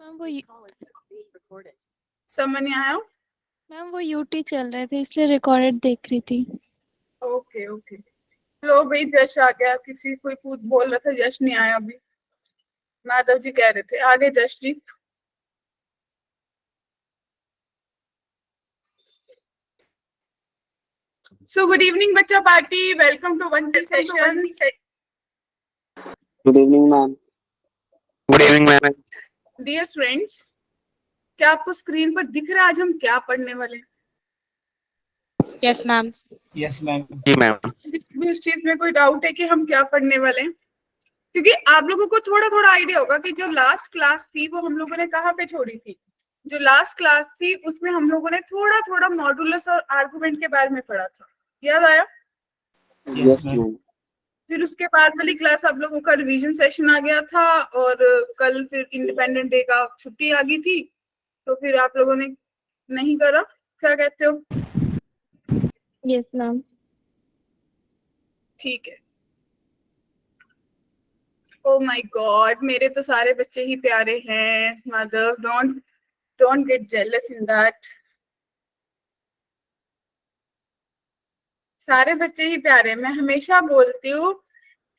Ma'am वो समझ नहीं आया? मैम वो यूटी चल रहे थे इसलिए रिकॉर्डेड देख रही थी। Okay okay. लो भाई, जश आ गया। किसी कोई पूछ बोल रहा था जश नहीं आया अभी। माधव जी कह रहे थे आगे Jash ji. So good evening बच्चा party, welcome to one session. Good evening ma'am. Good evening ma'am. Dear students, क्या आपको स्क्रीन पर दिख रहा है आज हम क्या पढ़ने वाले हैं? Yes ma'am. Yes ma'am. जी मैम। किसी को भी उस चीज में कोई डाउट है कि हम क्या पढ़ने वाले हैं? क्योंकि आप लोगों को थोड़ा थोड़ा आइडिया होगा कि जो लास्ट क्लास थी वो हम लोगों ने कहाँ पे छोड़ी थी। जो लास्ट क्लास थी उसमें हम लोगों ने थोड़ा थोड़ा मॉडुलस और आर्गुमेंट के बारे में पढ़ा था, याद आया? Yes ma'am. फिर उसके बाद वाली क्लास आप लोगों का रिवीजन सेशन आ गया था और कल फिर इंडिपेंडेंट डे का छुट्टी आ गई थी, तो फिर आप लोगों ने नहीं करा। क्या कहते हो? Yes ma'am. ठीक है। ओ माय गॉड, मेरे तो सारे बच्चे ही प्यारे हैं। Mother, don't don't get jealous in that. सारे बच्चे ही प्यारे हैं। मैं हमेशा बोलती हूँ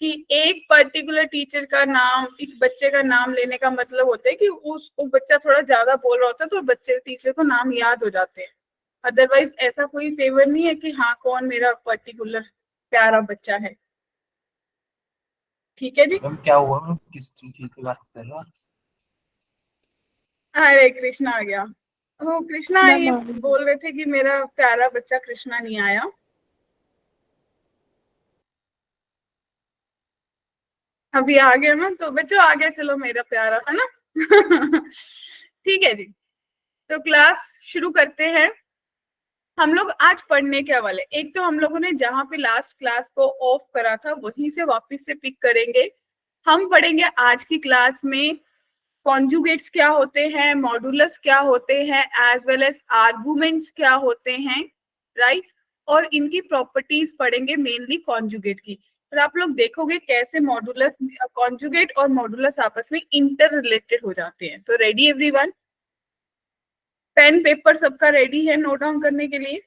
कि एक पर्टिकुलर टीचर का नाम, एक बच्चे का नाम लेने का मतलब होता है कि वो बच्चा थोड़ा ज्यादा बोल रहा होता है तो बच्चे टीचर को नाम याद हो जाते हैं। अदरवाइज ऐसा कोई फेवर नहीं है कि हाँ कौन मेरा पर्टिकुलर प्यारा बच्चा है। ठीक है जी। मैम क्या हुआ? मैम किस चीज की बात कर रहे हो? हरे कृष्णा आ गया। ओ कृष्णा, मैम ये आ गई। बोल रहे थे कि मेरा प्यारा बच्चा कृष्णा नहीं आया। अभी आ गया ना, तो बच्चों आ गया, चलो मेरा प्यारा है ना। ठीक है जी। तो क्लास शुरू करते हैं। हम लोग आज पढ़ने क्या वाले, एक तो हम लोगों ने जहां पे लास्ट क्लास को ऑफ करा था वहीं से वापस से पिक करेंगे। हम पढ़ेंगे आज की क्लास में कॉन्जुगेट्स क्या होते हैं, मॉडुलस क्या होते हैं, एज वेल एज आर्गुमेंट्स क्या होते हैं, राइट। और इनकी प्रॉपर्टीज पढ़ेंगे, मेनली कॉन्जुगेट की। और आप लोग देखोगे कैसे मॉडुलस, कॉन्जुगेट और मॉडुलस आपस में इंटर रिलेटेड हो जाते हैं। तो रेडी एवरीवन? पेन पेपर सबका रेडी है नोट डाउन करने के लिए?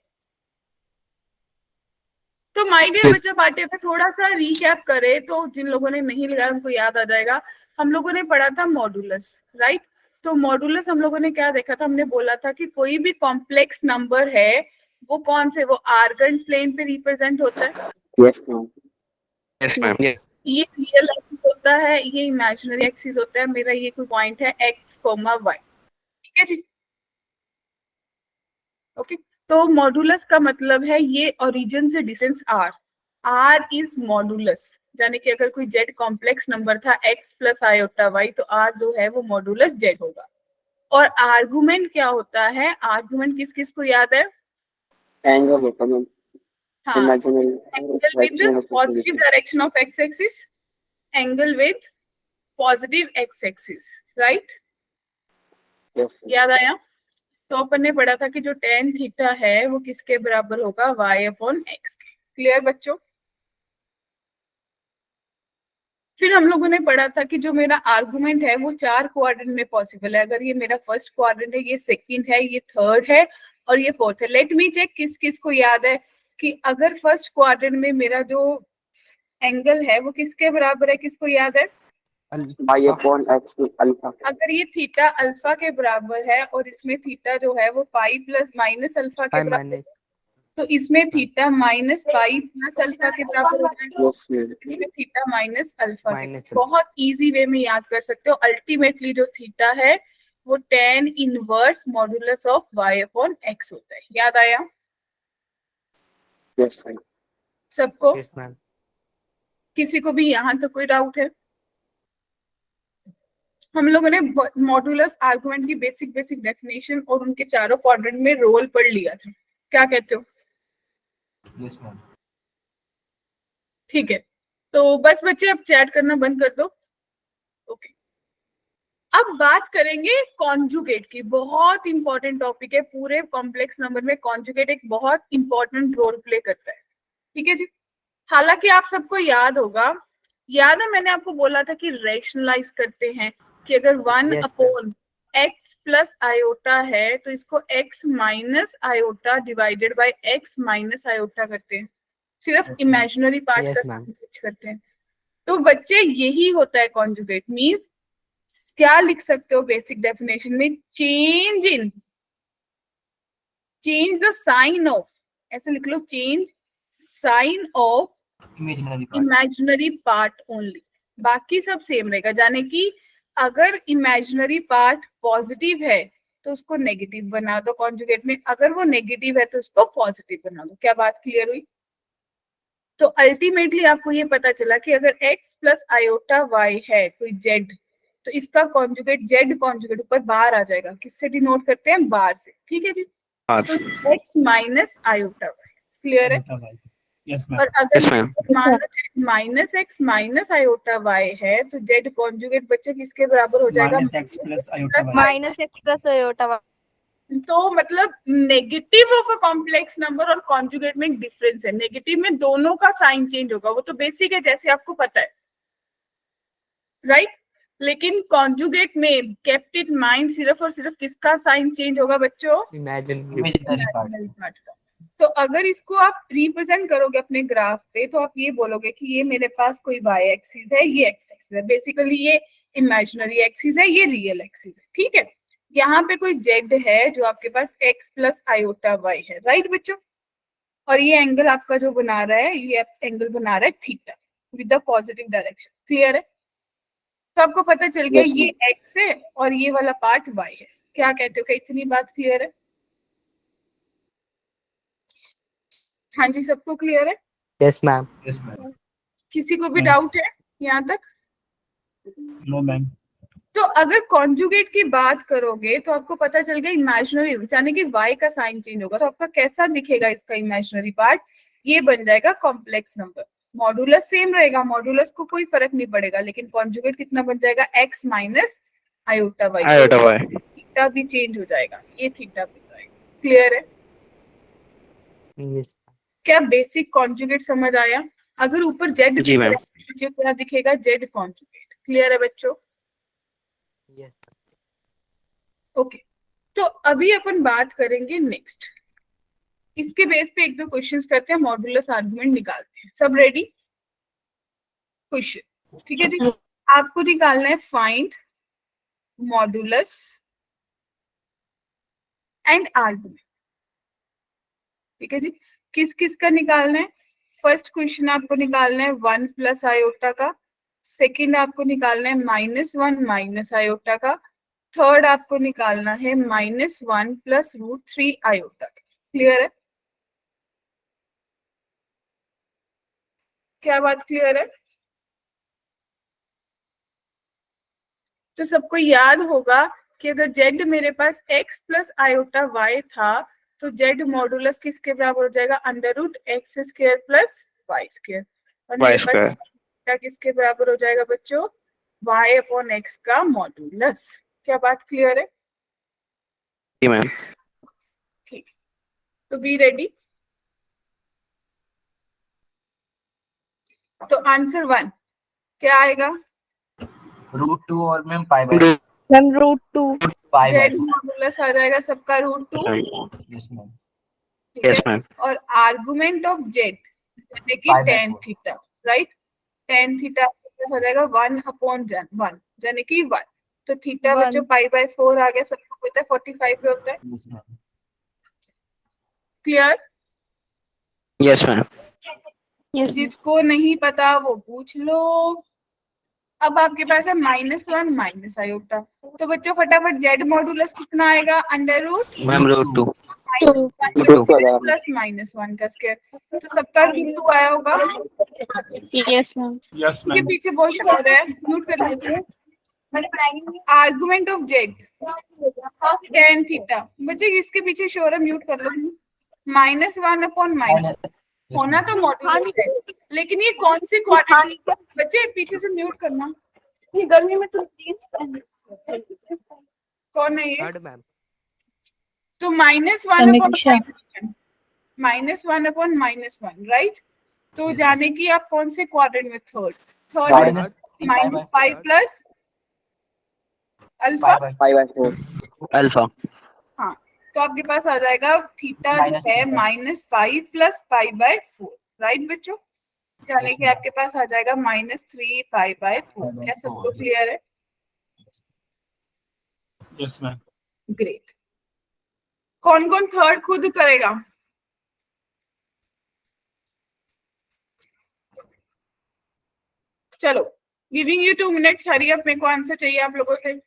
तो माय डियर बच्चा पार्टी पे थोड़ा सा रीकैप करें तो जिन लोगों ने नहीं लगाया उनको याद आ जाएगा। हम लोगों ने पढ़ा था मॉडुलस, राइट। तो मॉडुलस हम लोगों ने क्या देखा था, हमने बोला था कि कोई भी कॉम्प्लेक्स नंबर है वो कौन से, वो आर्गन प्लेन पे रिप्रेजेंट होता है। Yes ma'am. Yes ma'am. ये रियल एक्सिस होता है, ये इमेजिनरी एक्सिस होता है। मेरा ये कोई पॉइंट है एक्स कोमा वाई, ठीक है जी। ओके। तो मॉडुलस का मतलब है ये ओरिजिन से distance R, R is modulus. यानी कि अगर कोई जेड कॉम्प्लेक्स नंबर था एक्स प्लस आयोटा वाई, तो आर जो है वो मॉडुलस जेड होगा। और आर्गुमेंट क्या होता है, आर्गुमेंट किस किस को याद है? एंगल होता मैम। हाँ, angle with positive direction of x axis, angle with positive x axis, right. याद आया? तो अपन ने पढ़ा था कि जो टेन थीटा है वो किसके बराबर होगा, वाई अपॉन एक्स के। क्लियर बच्चों? फिर हम लोगों ने पढ़ा था कि जो मेरा आर्गुमेंट है वो चार क्वाड्रेंट में पॉसिबल है। अगर ये मेरा फर्स्ट क्वाड्रेंट है, ये सेकंड है, ये थर्ड है और ये फोर्थ है। लेट मी चेक किस किस को याद है कि अगर फर्स्ट क्वाड्रेंट में मेरा जो एंगल है वो किसके बराबर है, किसको याद है? Y upon X alpha. अगर ये थीटा अल्फा के बराबर है और इसमें थीटा जो है वो पाई प्लस माइनस अल्फा के बराबर है, तो इसमें theta minus pi plus alpha के बराबर हो जाएगा। Yes ma'am. इसमें थीटा माइनस अल्फा के, बहुत इजी वे में याद कर सकते हो। अल्टीमेटली जो थीटा है वो tan inverse modulus of Y upon X होता है। याद आया यस मैम। सबको? Yes ma'am. किसी को भी यहाँ तक कोई डाउट है? हम लोगों ने मॉडुलस आर्गुमेंट की बेसिक बेसिक डेफिनेशन और उनके चारों क्वाड्रेंट में रोल पढ़ लिया था। क्या कहते हो? Yes ma'am. ठीक है। तो बस बच्चे अब चैट करना बंद कर दो। ओके। अब बात करेंगे कॉन्जुगेट की। बहुत इंपॉर्टेंट टॉपिक है, पूरे कॉम्प्लेक्स नंबर में कॉन्जुगेट एक बहुत इंपॉर्टेंट रोल प्ले करता है। ठीक है जी। हालांकि आप सबको याद होगा, याद है मैंने आपको बोला था कि रेशनलाइज करते हैं कि अगर one Yes, upon x plus iota है तो इसको x minus iota divided bye x minus iota करते हैं, सिर्फ इमेजिनरी पार्ट Yes, का ma'am. चेंज करते हैं। तो बच्चे यही होता है कॉन्जुगेट, मींस क्या लिख सकते हो बेसिक डेफिनेशन में, चेंज द साइन ऑफ, ऐसे लिख लो, change sign of imaginary part only, बाकी सब सेम रहेगा। यानी कि अगर इमेजिनरी पार्ट पॉजिटिव है तो उसको नेगेटिव बना दो कॉन्जुगेट में, अगर वो नेगेटिव है तो उसको पॉजिटिव बना दो। क्या बात क्लियर हुई? तो अल्टीमेटली आपको ये पता चला कि अगर x प्लस आयोटा y है कोई z, तो इसका कॉन्जुगेट z कॉन्जुगेट ऊपर बार आ जाएगा, किससे डिनोट करते हैं? बार से। ठीक है जी, तो x minus iota y, clear है? Yes, ma'am. और अगर Yes, ma'am. मान लो minus x minus iota y है तो z कॉन्जुगेट बच्चे किसके बराबर हो जाएगा? Minus x plus iota y. Minus x plus iota y। तो मतलब negative of a complex number और कॉन्जुगेट में एक डिफरेंस है, नेगेटिव में दोनों का साइन चेंज होगा, वो तो बेसिक है जैसे आपको पता है, राइट? लेकिन कॉन्जुगेट में केप्ट इन माइंड सिर्फ और सिर्फ किसका साइन चेंज होगा बच्चों? Imaginary. इमेजिनरी पार्ट का। तो अगर इसको आप रिप्रेजेंट करोगे अपने ग्राफ पे तो आप ये बोलोगे कि ये मेरे पास कोई y एक्सिस है, ये x एक्सिस है, बेसिकली ये इमेजिनरी एक्सिस है, ये रियल एक्सिस है। ठीक है, यहाँ पे कोई z है जो आपके पास x प्लस आयोटा y है, राइट बच्चों? और ये एंगल आपका जो बना रहा है, ये एंगल बना रहा है theta with the positive direction, clear है? तो आपको पता चल गया Yes, ये x है और ये वाला पार्ट y है। क्या कहते हो, क्या इतनी बात क्लियर है? हाँ जी, सबको क्लियर है? Yes, ma'am. Yes, ma'am. किसी को भी हाँ। डाउट है यहाँ तक? No, ma'am. तो अगर कॉन्जुगेट की बात करोगे तो आपको पता चल गया इमेजिनरी, यानी कि y का साइन चेंज होगा, तो आपका कैसा दिखेगा इसका इमेजिनरी पार्ट? ये बन जाएगा कॉम्प्लेक्स नंबर। मॉडुलस सेम रहेगा, मॉडुलस को कोई फर्क नहीं पड़ेगा, लेकिन कॉन्जुगेट कितना बन जाएगा? x minus iota y, iota y। Theta भी चेंज हो जाएगा, ये थीटा बन जाएगा। क्लियर है? Yes. क्या बेसिक कॉन्जुगेट समझ आया? अगर ऊपर z जी मैम। नीचे क्या दिखेगा? z conjugate. क्लियर है बच्चों? Yes. ओके, तो अभी अपन बात करेंगे नेक्स्ट, इसके बेस पे एक दो क्वेश्चंस करते हैं, मॉडुलस आर्गुमेंट निकालते हैं। सब रेडी? क्वेश्चन, ठीक है जी। आपको निकालना है फाइंड मॉडुलस एंड आर्गुमेंट। ठीक है जी, किस किस का निकालना है? फर्स्ट क्वेश्चन आपको निकालना है 1 प्लस आयोटा का, सेकंड आपको निकालना है -1 माइनस आयोटा का, थर्ड आपको निकालना है -1 प्लस √3 आयोटा। क्लियर है? क्या बात क्लियर है? तो सबको याद होगा कि अगर z मेरे पास x प्लस आयोटा y था तो z मॉडुलस किसके बराबर हो जाएगा? √x² plus y²। और मेरे पास y²। थीटा किसके बराबर हो जाएगा बच्चों? y अपॉन x का मॉडुलस। क्या बात क्लियर है? जी मैम। ठीक, तो बी रेडी। तो आंसर 1 क्या आएगा? √2 और ma'am pi by ma'am √2। Pi by. z modulus आ जाएगा सबका √2। Yes, ma'am. ठीक यस है, मैम। और आर्गुमेंट ऑफ z यानी कि Pi by tan 4. Theta, right? tan theta हो जाएगा 1/1 यानी कि 1। तो थीटा One. बच्चों π/4 आ गया, सबको पता है 45 पे होता है। Yes, ma'am. Clear? Yes ma'am. Yes जिसको नहीं पता वो पूछ लो। अब आपके पास है -1 माइनस आयोटा, तो बच्चों फटाफट z मॉडुलस कितना आएगा? Under root ma'am √2। प्लस -1 का स्क्वायर, तो सबका √2 आया होगा। Yes ma'am. Yes, के ma'am. पीछे बहुत शोर है, म्यूट कर लीजिए। Argument of z tan theta, बच्चे इसके पीछे शोर है, म्यूट कर लो। -1 अपॉन माइनस, Yes, होना ma'am. तो मॉडुलस है, लेकिन ये कौन सी क्वाड्रेटिक? बच्चे पीछे से म्यूट करना। ये गर्मी में तो कौन है ये? Third, ma'am. तो -1 अपॉन -1, राइट? तो जाने की आप कौन से क्वाड्रेंट में? Third Minus -5 plus alpha, 5/4 Alpha. हाँ, तो आपके पास आ जाएगा थीटा जो Minus है theta. -पाई प्लस पाई/4, राइट बच्चों? यानी Yes, कि ma'am. आपके पास आ जाएगा -3 पाई/4। क्या सबको क्लियर है? Yes, ma'am. ग्रेट। कौन कौन थर्ड खुद करेगा? चलो, giving you 2 minutes, hurry up, मेरे को आंसर चाहिए आप लोगों से।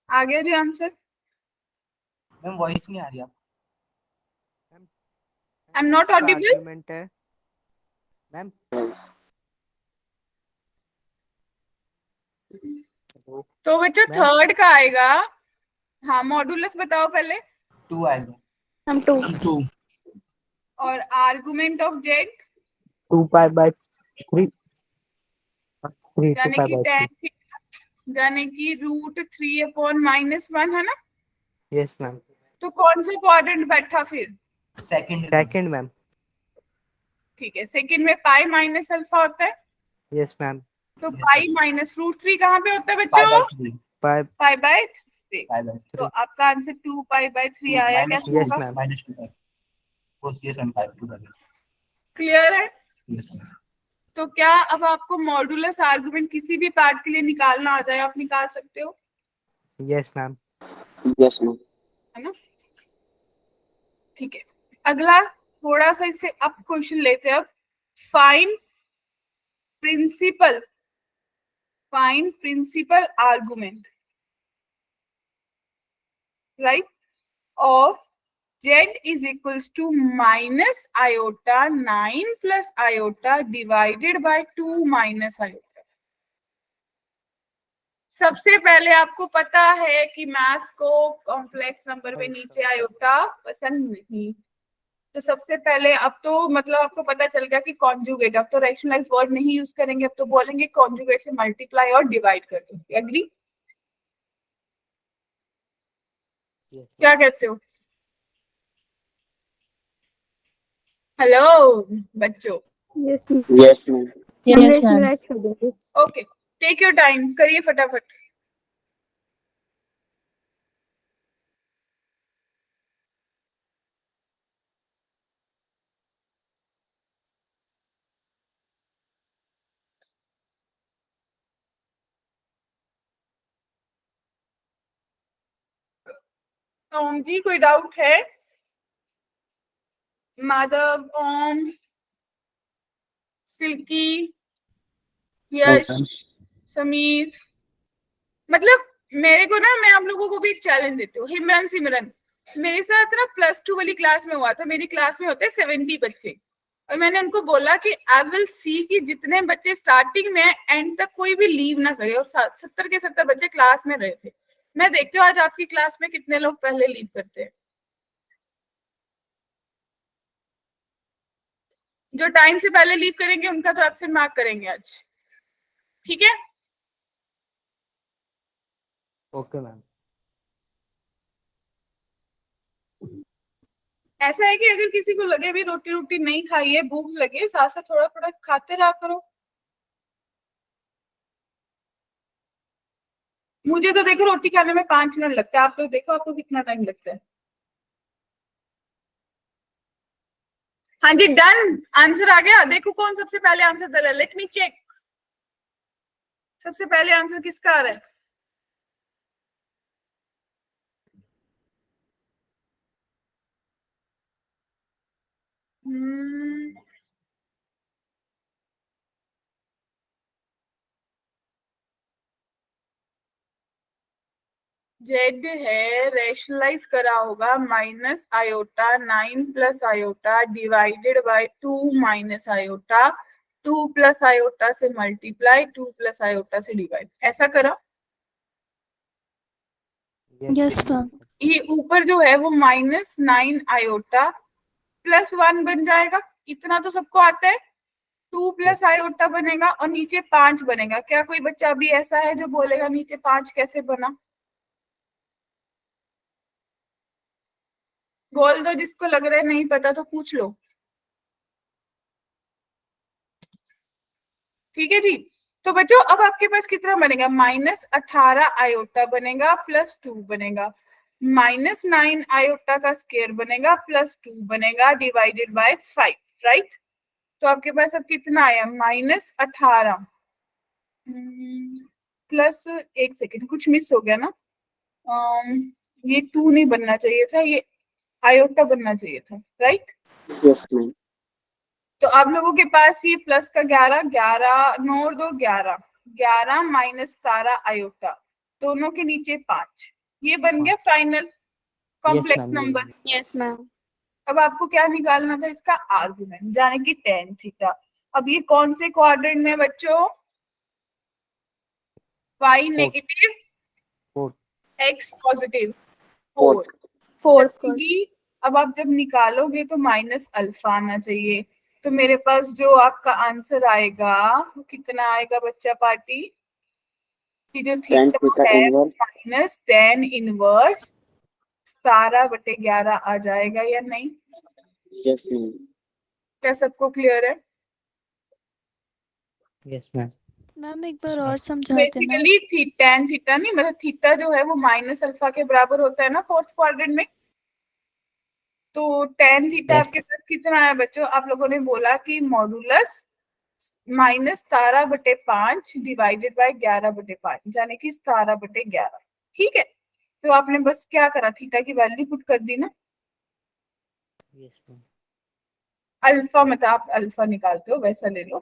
आ गया जी आंसर? मैम वॉइस नहीं आ रही आप। I am not Audible. Argument है मैम। तो बच्चों मैम? थर्ड का आएगा, हाँ मॉडुलस बताओ पहले। 2 आएगा। हम 2 2 और आर्गुमेंट ऑफ जेड 2π/3 3 यानी कि 2π/3 tan थीटा यानी कि √3/-1 है ना? Yes ma'am. तो कौन सा क्वाड्रेंट बैठा फिर? Second ma'am. ठीक है, सेकंड में पाई माइनस अल्फा होता है, यस मैम। तो Yes, पाई sir. माइनस √3 कहाँ पे होता है बच्चों? 5/3 पाई/3। 5/3 तो आपका आंसर 2π/3 आया, कैसे Yes, होगा? ma'am. -2 Bose yes and 5/2 clear है? yes ma'am. तो क्या अब आपको मॉडुलस आर्गुमेंट किसी भी पार्ट के लिए निकालना आ जाए, आप निकाल सकते हो, यस मैम। Yes, ma'am. है ना? ठीक है, अगला थोड़ा सा इससे अब क्वेश्चन लेते हैं। अब find principal argument, right, of z is equals to -iota9 plus iota divided by 2 minus iota। सबसे पहले आपको पता है कि मैथ्स को कॉम्प्लेक्स नंबर पे नीचे आयोटा पसंद नहीं, तो सबसे पहले अब तो मतलब आपको पता चल गया कि कॉन्जुगेट, अब तो रैशनलाइज वर्ड नहीं यूज करेंगे, अब तो बोलेंगे कॉन्जुगेट से मल्टीप्लाई और डिवाइड कर दो। एग्री? क्या कहते हो? हेलो बच्चों। Yes Yes, ma'am. हम रैशनलाइज कर देंगे। ओके, टेक योर टाइम, करिए फटाफट। ओम जी, कोई डाउट है? माधव, ओम, सिल्की, यश, समीर, मतलब मेरे को ना, मैं आप लोगों को भी एक चैलेंज देती हूँ। सिमरन मेरे साथ ना +2 वाली क्लास में हुआ था। मेरी क्लास में होते 70 बच्चे, और मैंने उनको बोला कि आई विल सी कि जितने बच्चे स्टार्टिंग में एंड तक कोई भी लीव ना करे, और 70 के 70 बच्चे क्लास में रहे थे। मैं देखती हूँ आज आपकी क्लास में कितने लोग पहले लीव करते हैं। जो टाइम से पहले लीव करेंगे उनका तो एब्सेंट मार्क करेंगे आज, ठीक है? Okay ma'am. ऐसा है कि अगर किसी को लगे भी रोटी रोटी नहीं खाई है, भूख लगे, साथ साथ थोड़ा थोड़ा खाते रहा करो। मुझे तो देखो रोटी खाने में 5 मिनट लगता है, आप तो देखो आपको कितना टाइम लगता है। हाँ जी, डन, आंसर आ गया। देखो कौन सबसे पहले आंसर दे रहा है, लेट मी चेक। सबसे पहले आंसर किसका आ रहा है? जेड है, रेशनलाइज करा होगा -iota9 + iota divided by 2 - iota, 2 + iota से मल्टीप्लाई, 2 + iota से डिवाइड, ऐसा करा। Yes ma'am. ये ऊपर जो है वो -9 आयोटा +1 बन जाएगा, इतना तो सबको आता है। 2 प्लस आयोटा बनेगा और नीचे 5 बनेगा। क्या कोई बच्चा अभी ऐसा है जो बोलेगा नीचे 5 कैसे बना? बोल दो, जिसको लग रहा है नहीं पता तो पूछ लो। ठीक है जी। तो बच्चों अब आपके पास कितना बनेगा? -18 आयोटा बनेगा +2 बनेगा, -9 आयोटा का स्क्वायर बनेगा +2 बनेगा डिवाइडेड बाय 5, राइट? तो आपके पास अब कितना आया? -18 प्लस, एक सेकेंड कुछ मिस हो गया ना, ये 2 नहीं बनना चाहिए था, ये आयोटा बनना चाहिए था, राइट? Yes, ma'am. तो आप लोगों के पास ये प्लस का 11, 11 9 और 2 11, 11 -17 आयोटा, दोनों के नीचे 5, ये बन गया final complex ma'am, number. Yes ma'am. अब आपको क्या निकालना था? इसका आर्गुमेंट, यानी कि tan थीटा। अब ये कौन से क्वाड्रेंट में बच्चों? y negative, Fourth. x positive, Fourth. 4। Fourth. अब आप जब निकालोगे तो -α आना चाहिए। तो मेरे पास जो आपका आंसर आएगा वो कितना आएगा बच्चा पार्टी? कि जो Tan थीटा theta है inverse. -tan इनवर्स 17/11 आ जाएगा या नहीं? Yes, ma'am. क्या सबको क्लियर है? Yes, ma'am. मैम एक बार और समझा देना। बेसिकली tan थीटा नहीं, मतलब थीटा जो है वो -α के बराबर होता है ना फोर्थ क्वाड्रेंट में। तो tan थीटा आपके पास कितना है बच्चों? आप लोगों ने बोला कि मॉडुलस -17/5 डिवाइडेड बाय 11/5, यानी कि 17/11। ठीक है, तो आपने बस क्या करा, थीटा की वैल्यू पुट कर दी ना। Yes, ma'am. अल्फा मत, आप अल्फा निकालते हो वैसा ले लो।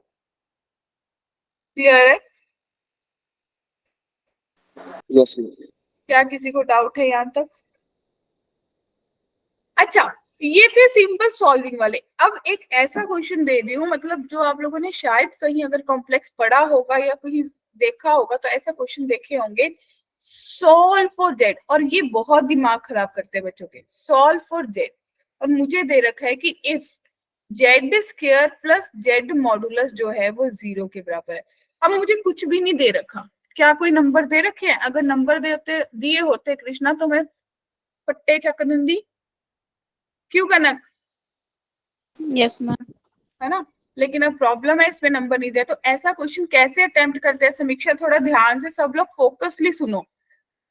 क्लियर है? Yes, ma'am. क्या किसी को डाउट है यहाँ तक? अच्छा, ये थे सिंपल सॉल्विंग वाले। अब एक ऐसा क्वेश्चन दे रही हूँ, मतलब जो आप लोगों ने शायद कहीं अगर कॉम्प्लेक्स पढ़ा होगा या कहीं देखा होगा तो ऐसा क्वेश्चन देखे होंगे, सॉल्व फॉर जेड। और ये बहुत दिमाग खराब करते हैं बच्चों के, सॉल्व फॉर जेड। और मुझे दे रखा है कि if Z square plus Z modulus जो है वो 0 के बराबर है। अब मुझे कुछ भी नहीं दे रखा, क्या कोई नंबर दे रखे हैं? अगर नंबर दिए होते कृष्णा तो मैं पट्टे चक दूंगी। क्यों कनक? Yes ma'am. है ना? लेकिन अब प्रॉब्लम है इसमें नंबर नहीं दिया। तो ऐसा क्वेश्चन कैसे अटेम्प्ट करते हैं समीक्षा? थोड़ा ध्यान से सब लोग फोकसली सुनो,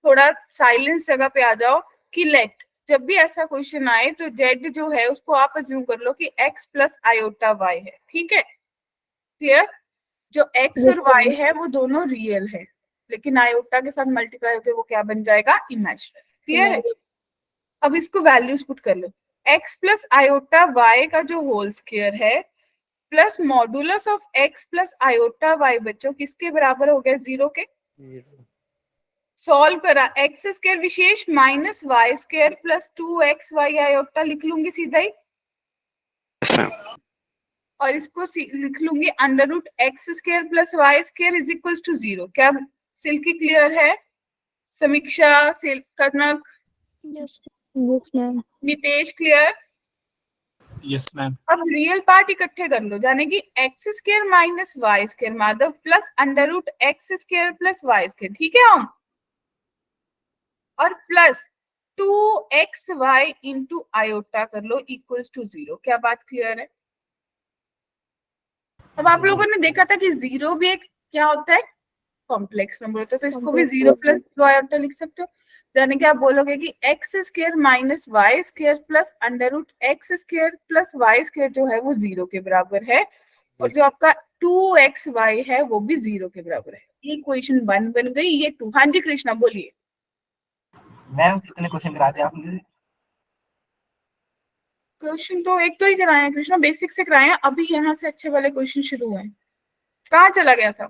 थोड़ा साइलेंस जगह पे आ जाओ। कि लेट, जब भी ऐसा क्वेश्चन आए तो जेड जो है उसको आप अज्यूम कर लो कि x प्लस आयोटा वाई है। ठीक है, क्लियर? जो x और y है वो दोनों रियल है, लेकिन आयोटा के साथ मल्टीप्लाई होकर वो क्या बन जाएगा? इमेजिनरी। क्लियर है? अब इसको वैल्यूज पुट कर लो। x प्लस आयोटा वाई का जो होल स्क्वायर है plus modulus of x plus iota Y बच्चों किसके बराबर हो गया? 0 के। Zero. सॉल्व करा, एक्स स्क्वायर विशेष minus Y square plus 2xy iota लिख लूंगी सीधा ही। Yes, ma'am. और इसको लिख लूंगी under root X square plus Y square is equal to 0। क्या सिल्की क्लियर है? Samiksha, Kanak, yes ma'am. Nitesh clear? Yes, ma'am. अब रियल पार्ट इकट्ठे कर लो, यानी कि x square minus Y square Madhav plus under root X square plus Y square. ठीक है हम, और प्लस 2xy इंटू आयोटा कर लो इक्वल्स टू 0। क्या बात क्लियर है? अब आप लोगों ने देखा था कि 0 भी एक क्या होता है? कॉम्प्लेक्स नंबर होता है। तो इसको भी 0 प्लस आयोटा लिख सकते हो, यानी कि आप बोलोगे कि x square minus Y square plus under root X square plus Y square जो है वो 0 के बराबर है, और जो आपका 2xy है वो भी 0 के बराबर है। ये इक्वेशन 1 बन गई, ये 2। हाँ जी कृष्णा बोलिए। मैम कितने क्वेश्चन करा दिए आपने? क्वेश्चन तो एक तो ही कराए हैं कृष्णा, बेसिक से कराए हैं। अभी यहाँ से अच्छे वाले क्वेश्चन शुरू हुए हैं। कहाँ चला गया था?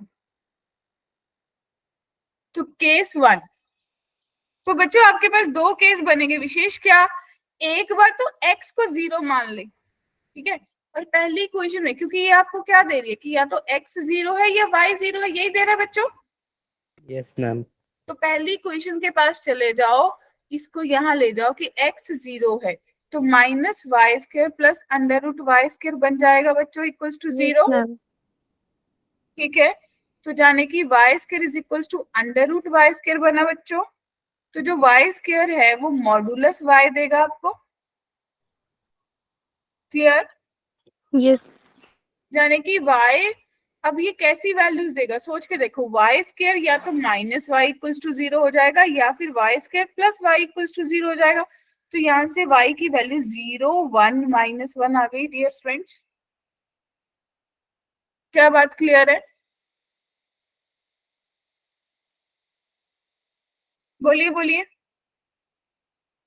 तो केस 1। तो बच्चों आपके पास 2 केस बनेंगे विशेष। क्या? एक बार तो x को 0 मान ले, ठीक है, और पहली इक्वेशन में क्योंकि ये आपको क्या दे रही है कि या तो x 0 है या y 0 है, यही दे रहा है बच्चों। Yes, ma'am. तो पहली इक्वेशन के पास चले जाओ, इसको यहाँ ले जाओ कि x 0 है, तो -y² प्लस √y² बन जाएगा बच्चों इक्वल्स टू 0। मैम। ठीक है, तो जाने की y² is equals to √y² बना बच्चों। तो जो y² है वो मॉडुलस y देगा आपको। क्लियर? यस। यानी कि y, अब ये कैसी वैल्यूज देगा सोच के देखो, y² या तो -y इक्वल्स टू 0 हो जाएगा या फिर y² plus y equals to 0 हो जाएगा। तो यहाँ से y की वैल्यू 0, 1, -1 आ गई डियर फ्रेंड्स। क्या बात क्लियर है? बोलिए बोलिए।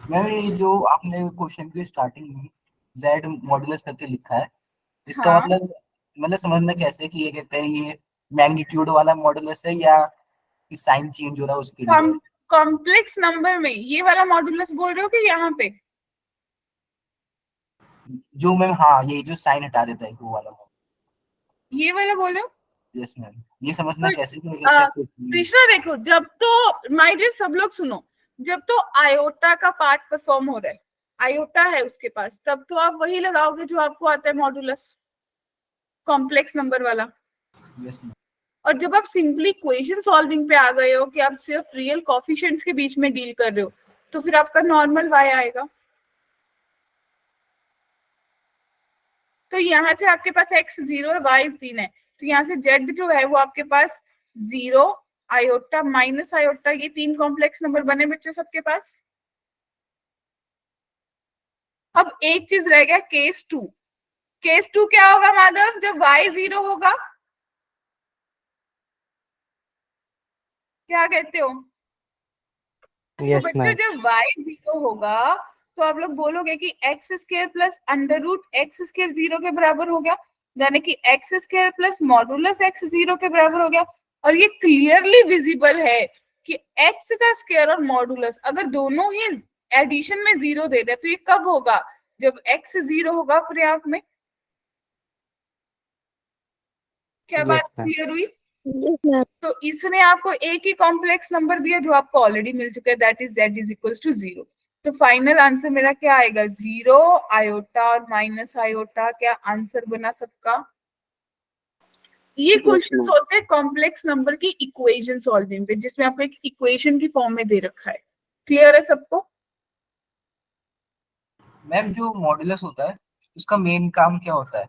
मैम ये जो आपने क्वेश्चन की स्टार्टिंग में z मॉडुलस करके लिखा है, इसका हाँ, मतलब समझना कैसे कि ये कहते हैं ये मैग्नीट्यूड वाला मॉडुलस है या कि साइन चेंज हो रहा है उसके लिए? कॉम्प्लेक्स नंबर में ये वाला मॉडुलस बोल रहे हो कि यहाँ पे? जो मैम, हाँ, ये जो साइन हटा देता है वो वाला। ये वाला बोल रहे हो? यस मैम, ये समझना तो कैसे कि ये कहते हैं कुछ भी। कृष्णा देखो, जब तो माय डियर सब लोग सुनो, जब तो आयोटा का पार्ट परफॉर्म हो रहा है, आयोटा है उसके पास, तब तो आप वही लगाओगे जो आपको आता है मॉडुलस, कॉम्प्लेक्स नंबर वाला। Yes ma'am. और जब आप सिंपली इक्वेशन सॉल्विंग पे आ गए हो कि आप सिर्फ रियल कोफिशिएंट्स के बीच में डील कर रहे हो, तो फिर आपका नॉर्मल y आएगा। तो यहाँ से आपके पास x 0 है, y 3 है, तो यहाँ से z जो है वो आपके पास 0, आयोटा, माइनस आयोटा, ये 3 कॉम्प्लेक्स नंबर बने बच्चे सबके पास। अब एक चीज रह गया, केस 2। केस 2 क्या होगा माधव, जब y 0 होगा? क्या कहते हो? तो यस बच्चे मैम। जब y 0 होगा तो आप लोग बोलोगे कि x² प्लस √x² 0 के बराबर हो गया, यानी कि x² प्लस मॉडुलस x 0 के बराबर हो गया। और ये क्लियरली विजिबल है कि x का स्क्वायर और मॉडुलस अगर दोनों ही एडिशन में 0 दे दे तो ये कब होगा, जब x 0 होगा पर्याप्त में। क्या यस बात मैम। क्लियर हुई? Yes ma'am. तो इसने आपको एक ही कॉम्प्लेक्स नंबर दिया जो आपको ऑलरेडी मिल चुका है, that is z is equals to 0। तो फाइनल आंसर मेरा क्या आएगा, 0, आयोटा और माइनस आयोटा। क्या आंसर बना सबका? ये Yes, क्वेश्चंस ma'am. होते हैं कॉम्प्लेक्स नंबर की इक्वेशन सॉल्विंग पे, जिसमें आपको एक इक्वेशन की फॉर्म में दे रखा है। क्लियर है सबको? मैम जो मॉडुलस होता है उसका मेन काम क्या होता है?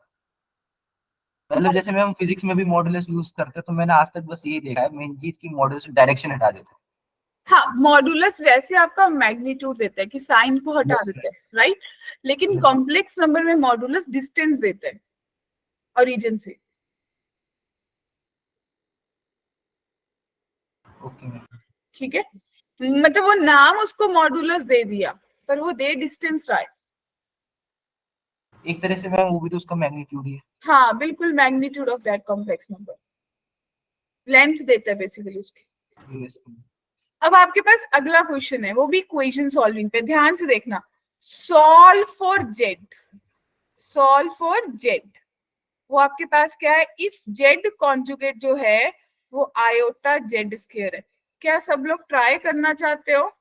मतलब जैसे मैम फिजिक्स में भी मॉडुलस यूज करते हैं, तो मैंने आज तक बस यही देखा है मेन चीज की मॉडुलस डायरेक्शन हटा देते हैं। हाँ, मॉडुलस वैसे आपका मैग्नीट्यूड देता है कि साइन को हटा Yes, देता है, राइट? लेकिन Yes. कॉम्प्लेक्स नंबर में मॉडुलस डिस्टेंस देता है ओरिजिन से। Okay ma'am. ठीक है, मतलब वो नाम उसको मॉडुलस दे दिया पर वो दे डिस्टेंस रहा है। एक तरह से मैम वो भी तो उसका मैग्नीट्यूड ही है। हाँ बिल्कुल, magnitude of that complex number, length देता है बेसिकली उसकी। Yes, ma'am. अब आपके पास अगला क्वेश्चन है, वो भी इक्वेशन सॉल्विंग पे, ध्यान से देखना। Solve for Z, solve for Z, वो आपके पास क्या है, इफ जेड कॉन्जुगेट जो है वो आयोटा जेड स्क्वायर है। क्या सब लोग ट्राई करना चाहते हो?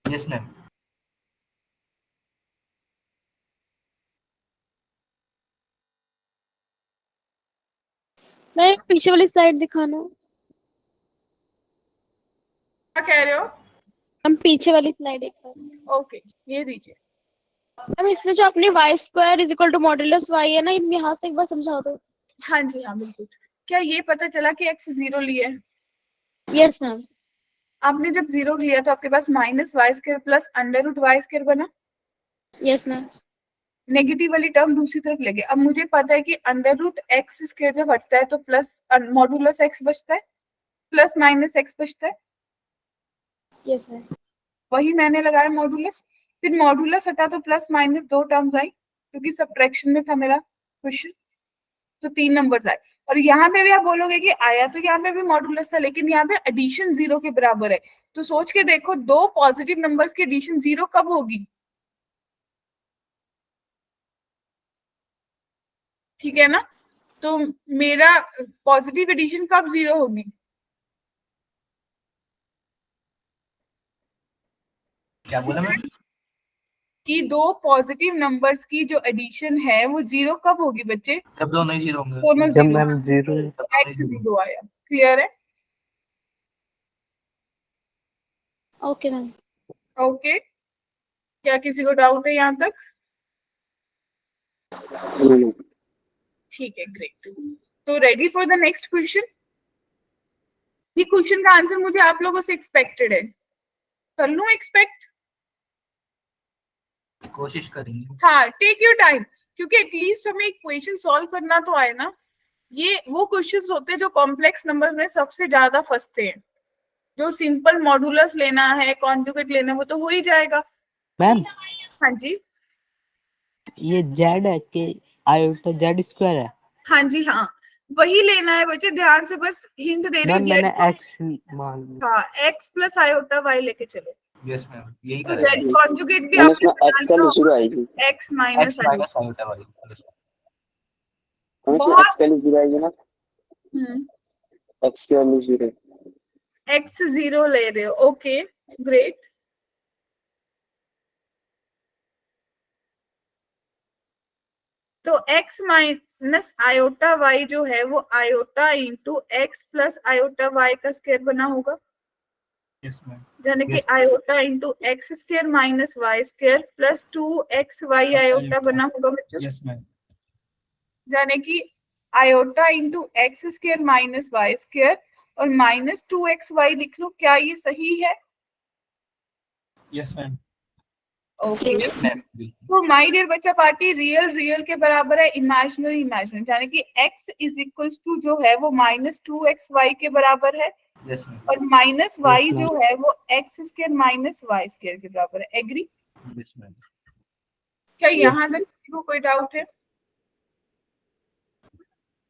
Yes, ma'am. मैं पीछे वाली स्लाइड दिखाना। क्या कह रहे हो? हम पीछे वाली स्लाइड एक बार। ओके, ये दीजिए। मैम इसमें जो अपनी y² is equal to modulus y है ना, यहाँ से एक बार समझा दो। हाँ जी हाँ बिल्कुल। क्या ये पता चला कि x 0 लिए है? Yes ma'am. आपने जब 0 लिया तो आपके पास -y² प्लस √y² बना। Yes ma'am. नेगेटिव वाली टर्म दूसरी तरफ लेके, अब मुझे पता है कि √x² जब हटता है तो प्लस मॉडुलस x बचता है, प्लस माइनस x बचता है। Yes ma'am. वही मैंने लगाया मॉडुलस, फिर मॉडुलस हटा तो प्लस माइनस 2 टर्म्स आई क्योंकि सब्ट्रैक्शन में था मेरा क्वेश्चन, तो 3 नंबर्स आए। और यहाँ पे भी आप बोलोगे कि आया तो यहाँ पे भी मॉडुलस था, लेकिन यहाँ पे एडिशन 0 के बराबर है। तो सोच के देखो, दो पॉजिटिव नंबर्स की एडिशन 0 कब होगी? ठीक है ना? तो मेरा पॉजिटिव एडिशन कब 0 होगी? क्या बोला मैम? कि दो पॉजिटिव नंबर्स की जो एडिशन है वो जीरो कब होगी बच्चे? जब दोनों ही जीरो होंगे। दोनों जब zero, ma'am zero x zero आया। क्लियर है? Okay ma'am. ओके, क्या किसी को डाउट है यहाँ तक? No. ठीक है, ग्रेट। तो ready for the next question? ये क्वेश्चन का आंसर मुझे आप लोगों से एक्सपेक्टेड है, कर लूं एक्सपेक्ट? कोशिश करेंगे। हाँ, टेक योर टाइम, क्योंकि एटलीस्ट हमें इक्वेशन सॉल्व करना तो आए ना। ये वो क्वेश्चंस होते हैं जो कॉम्प्लेक्स नंबर में सबसे ज्यादा फंसते हैं। जो सिंपल मॉडुलस लेना है, कॉन्जुगेट लेना है, वो तो हो ही जाएगा। मैम। हाँ जी, ये जेड है कि आयोटा जेड स्क्वायर है? हाँ जी, हाँ वही लेना है बच्चे, ध्यान से बस हिंट दे रही मैम मैंने हूँ। एक्स मान लिया। हाँ, एक्स प्लस आयोटा वाई लेके चलो। यस मैम, यही तो करेंगे। जेड कॉन्जुगेट भी मैंने आपने उसमें एक्स का जीरो आएगी। X minus X minus iota Y. उसमें बहुत- एक्स का जीरो आएगी ना, एक्स के वाली जीरो। एक्स जीरो ले रहे हो, ओके ग्रेट। तो x माइनस आयोटा y जो है वो iota into X plus iota y का स्क्वायर बना होगा। Yes ma'am. यानी कि Yes. Iota into X square minus Y square plus 2xy iota बना होगा बच्चों। Yes ma'am. यानी कि iota into X square minus Y square और माइनस 2xy लिख लो, क्या ये सही है? Yes ma'am. ओके। मैम तो माय डियर बच्चा पार्टी, रियल रियल के बराबर है, इमेजिनरी इमेजिनरी, यानी कि x इज इक्वल्स टू जो है वो माइनस 2xy के बराबर है यस मैम। और माइनस वाई Yes, ma'am. जो है वो X square minus Y square के बराबर है। एग्री? Yes ma'am. क्या यहाँ तक किसी को कोई डाउट है?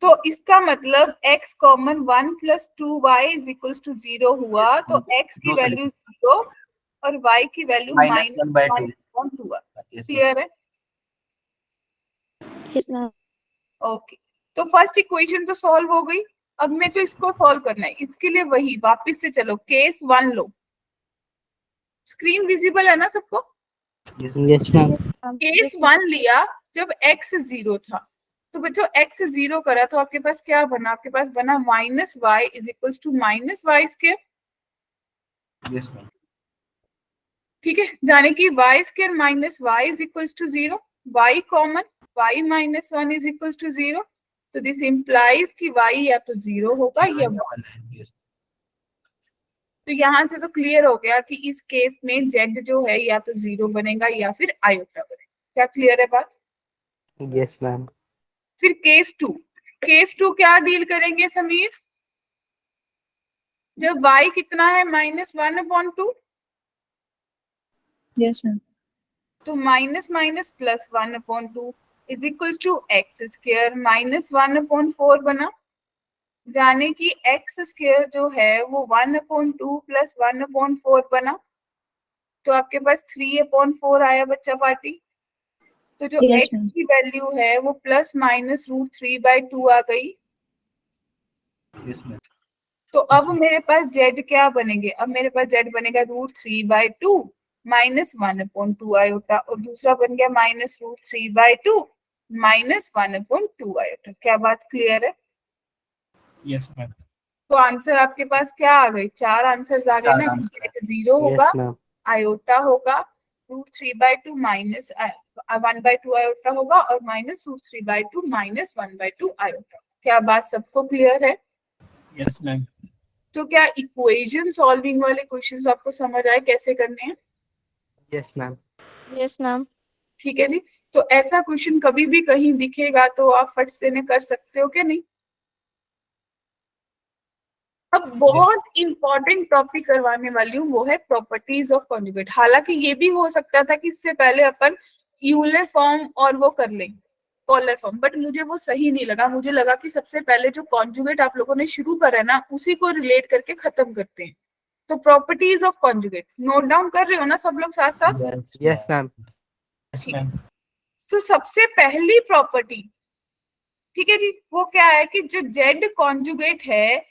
तो इसका मतलब x common 1 plus 2y is equals to 0 हुआ। Yes, तो x की वैल्यू 0 और y की वैल्यू माइनस माइनस 1/2। 1 हुआ। Yes, क्लियर है? Yes ma'am. ओके, तो फर्स्ट इक्वेशन तो सॉल्व हो गई। अब मैं तो इसको सॉल्व करना है, इसके लिए वही वापस से चलो, केस 1 लो। स्क्रीन विजिबल है ना सबको? Yes ma'am. केस 1 लिया जब x 0 था, तो बच्चों x 0 करा तो आपके पास क्या बना? आपके पास बना minus Y is equals to minus Y square. Yes ma'am. ठीक है, यानी कि y square minus Y is equals to 0, y common, y minus 1 is equals to 0। तो दिस इंप्लाइज कि y या तो 0 होगा या 1। यस। तो यहाँ से तो क्लियर हो गया कि इस केस में z जो है या तो 0 बनेगा या फिर आयोटा बनेगा। क्या क्लियर है बात? Yes ma'am. फिर केस 2, केस 2 क्या डील करेंगे समीर? जब y कितना है माइनस 1/2, यस मैम। तो minus minus plus 1/2 is equals to X square minus 1/4 बना। जाने की एक्स स्क्वायर जो है वो 1/2 प्लस 1/4 बना। तो आपके पास 3/4 आया बच्चा पार्टी। तो जो Yes, x ma'am. की वैल्यू है वो प्लस माइनस √3/2 आ गई। Yes ma'am. तो अब मेरे पास z क्या बनेंगे? अब मेरे पास z बनेगा √3/2 माइनस 1/2 आयोटा और दूसरा बन गया माइनस √3/2 माइनस 1/2 आयोटा। क्या बात क्लियर है? Yes ma'am. तो आंसर आपके पास क्या आ गए? 4 आंसर्स आ गए ना। z0 होगा, यस मैम। आयोटा होगा, √3/2 माइनस 1/2 आयोटा होगा और माइनस √3/2 माइनस 1/2 आयोटा। क्या बात सबको क्लियर है? Yes ma'am. तो क्या इक्वेशन सॉल्विंग वाले क्वेश्चंस आपको समझ आए कैसे करने हैं? Yes ma'am. Yes ma'am. ठीक है जी। तो ऐसा क्वेश्चन कभी भी कहीं दिखेगा तो आप फट से ने कर सकते हो क्या नहीं? अब बहुत इंपॉर्टेंट टॉपिक करवाने वाली हूँ, वो है प्रॉपर्टीज ऑफ कॉन्जुगेट। हालांकि ये भी हो सकता था कि इससे पहले अपन यूलर फॉर्म और वो कर लें, कॉलर फॉर्म, बट मुझे वो सही नहीं लगा। मुझे लगा कि सबसे पहले जो कॉन्जुगेट आप लोगों ने शुरू करा है ना, उसी को रिलेट करके खत्म करते हैं। तो properties of conjugate note down कर रहे हो ना सब लोग साथ साथ? Yes ma'am. Yes ma'am. तो सबसे पहली प्रॉपर्टी, ठीक है जी, वो क्या है कि जो जेड कॉन्जुगेट है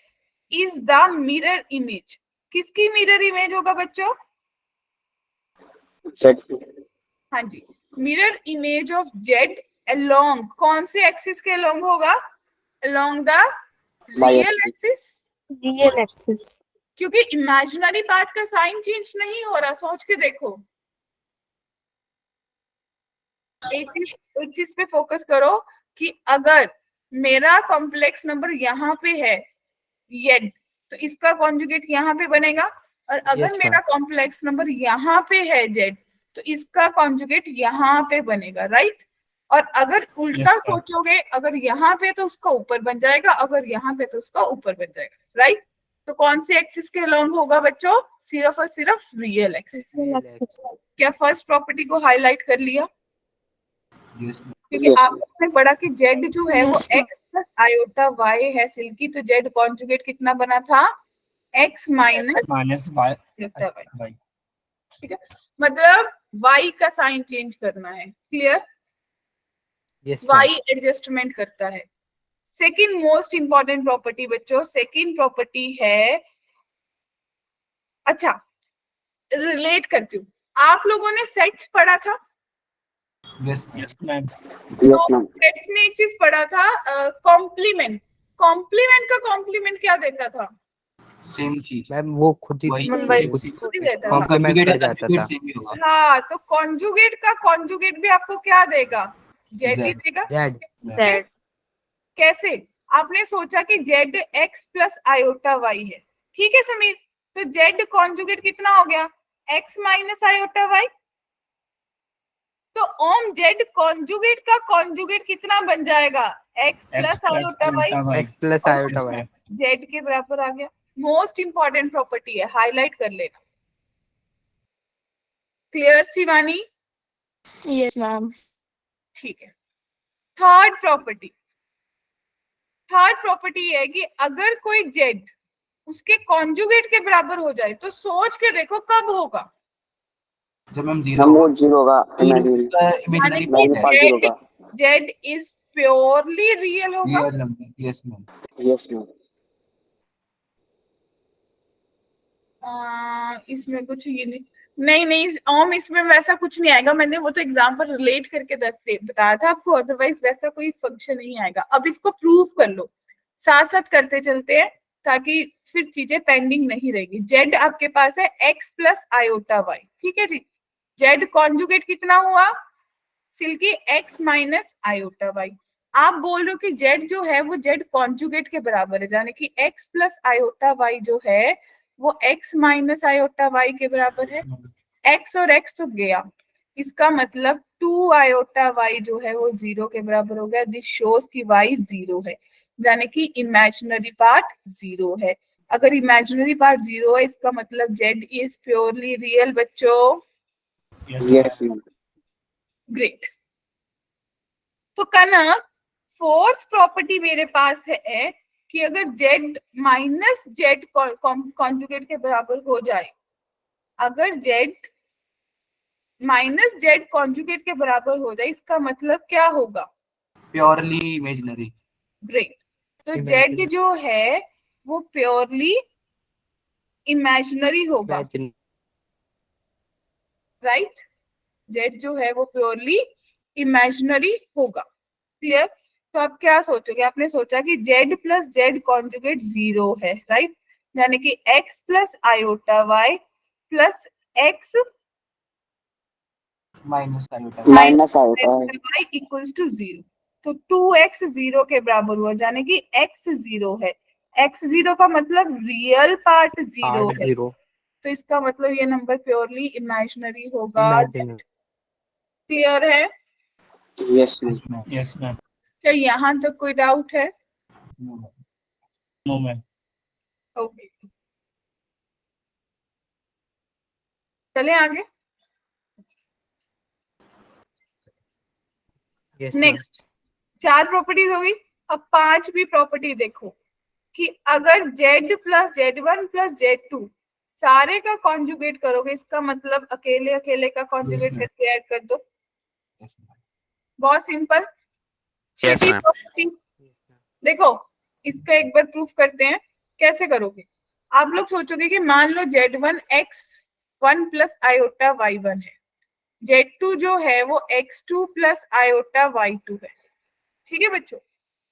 इज द मिरर इमेज। किसकी मिरर इमेज होगा बच्चों? Z हाँ जी, mirror image of Z along, कौन से एक्सिस के अलोंग होगा? Along the real axis, real axis. क्योंकि इमेजिनरी पार्ट का साइन चेंज नहीं हो रहा, सोच के देखो। एक चीज पे फोकस करो कि अगर मेरा कॉम्प्लेक्स नंबर यहाँ पे है जेड, तो इसका कॉन्जुगेट यहाँ पे बनेगा, और अगर Yes, मेरा कॉम्प्लेक्स नंबर यहाँ पे है जेड, तो इसका कॉन्जुगेट यहाँ पे बनेगा, राइट? और अगर उल्टा सोचोगे, अगर यहाँ पे तो उसका ऊपर बन जाएगा, अगर यहाँ पे तो उसका ऊपर बन जाएगा, राइट? तो कौन से एक्सिस के अलोंग होगा बच्चों? सिर्फ और सिर्फ रियल एक्सिस। क्या फर्स्ट प्रॉपर्टी को हाईलाइट कर लिया? Yes, क्योंकि Yes, आपने पढ़ा कि जेड जो है वो Yes, ma'am. X plus iota Y है सिल्की, तो जेड कॉन्जुगेट कितना बना था? X minus y iota Y, ठीक है? मतलब वाई का साइन चेंज करना है, क्लियर? yes, वाई एडजस्टमेंट करता है। सेकंड मोस्ट इंपॉर्टेंट प्रॉपर्टी बच्चों, सेकंड प्रॉपर्टी है, अच्छा रिलेट करती हूँ, आप लोगों ने सेट्स पढ़ा था? yes, ma'am. yes, ma'am. Sets में एक चीज पढ़ा था, कॉम्प्लीमेंट। कॉम्प्लीमेंट का कॉम्प्लीमेंट क्या देता था? सेम चीज, मैम वो खुद ही वही खुद ही देता था। कॉम्प्लीमेंट कर जाता था। सेम ही होगा। हाँ, तो कॉन्जुगेट का कॉन्जुगेट भी आपको क्या देगा? जेड ही Z. देगा। Z Z. कैसे? आपने सोचा कि Z X plus iota Y है, ठीक है समीर? तो जेड कॉन्जुगेट कितना हो गया? X minus iota Y. तो ओम जेड कॉन्जुगेट का कॉन्जुगेट कितना बन जाएगा? X plus iota Y, X plus iota Y Z के बराबर आ गया। मोस्ट इंपॉर्टेंट प्रॉपर्टी है, हाईलाइट कर लेना। क्लियर शिवानी? Yes ma'am. ठीक है। थर्ड प्रॉपर्टी, थर्ड प्रॉपर्टी है कि अगर कोई जेड उसके कॉन्जुगेट के बराबर हो जाए, तो सोच के देखो कब होगा? जब हम हम जीरो वो जीरो होगा imaginary imaginary imaginary part zero होगा। जेड इज प्योरली रियल होगा। Real number, yes ma'am. Yes ma'am. इसमें कुछ ये नहीं ओम, इसमें वैसा कुछ नहीं आएगा। मैंने वो तो एग्जांपल रिलेट करके बताया था आपको, अदरवाइज वैसा कोई फंक्शन नहीं आएगा। अब इसको प्रूव कर लो, साथ साथ करते चलते हैं ताकि फिर चीजें पेंडिंग नहीं रहेगी। जेड आपके पास है एक्स प्लस आयोटा वाई, ठीक है जी? जेड कॉन्जुगेट कितना हुआ Silky? X minus iota Y. आप बोल रहे हो कि जेड जो है वो जेड कॉन्जुगेट के बराबर है, यानी कि एक्स प्लस आयोटा वाई जो है वो एक्स माइनस आयोटा वाई के बराबर है। एक्स और एक्स तो गया, इसका मतलब 2 आयोटा वाई जो है वो 0 के बराबर हो गया। दिस शोज कि वाई 0 है, यानी कि इमेजिनरी पार्ट 0 है। अगर इमेजिनरी पार्ट 0 है, इसका मतलब जेड इज प्योरली रियल बच्चों। Yes ma'am. ग्रेट। तो कनक, फोर्थ प्रॉपर्टी मेरे पास है कि अगर जेड माइनस जेड कॉन्जुगेट के बराबर हो जाए, अगर जेड माइनस जेड कॉन्जुगेट के बराबर हो जाए, इसका मतलब क्या होगा? Purely imaginary. ग्रेट। तो जेड जो है वो प्योरली इमेजिनरी होगा, राइट? जेड जो है वो प्योरली इमेजिनरी होगा। क्लियर? तो आप क्या सोचोगे? आपने सोचा कि जेड प्लस जेड कॉन्जुगेट 0 है, राइट? यानी कि X plus iota Y plus X minus iota Y equals to 0। तो 2x 0 के बराबर हुआ, यानी कि x 0 है। x 0 का मतलब रियल पार्ट 0 है, तो इसका मतलब ये नंबर प्योरली इमेजिनरी होगा। क्लियर है? Yes ma'am. Yes ma'am. क्या यहाँ तक कोई डाउट है? No ma'am. ओके, चले आगे। नेक्स्ट 4 प्रॉपर्टीज होगी, अब 5वीं प्रॉपर्टी देखो कि अगर z plus z1 plus z2 सारे का कॉन्जुगेट करोगे, इसका मतलब अकेले अकेले का कॉन्जुगेट Yes, करके ऐड कर दो। Yes ma'am. बहुत सिंपल। Yes, ma'am. देखो, इसका एक बार प्रूफ करते हैं, कैसे करोगे? आप लोग सोचोगे कि मान लो z1 x1 plus iota y1 है, Z2 जो है वो x2 प्लस आयोटा y2 है। ठीक है बच्चों,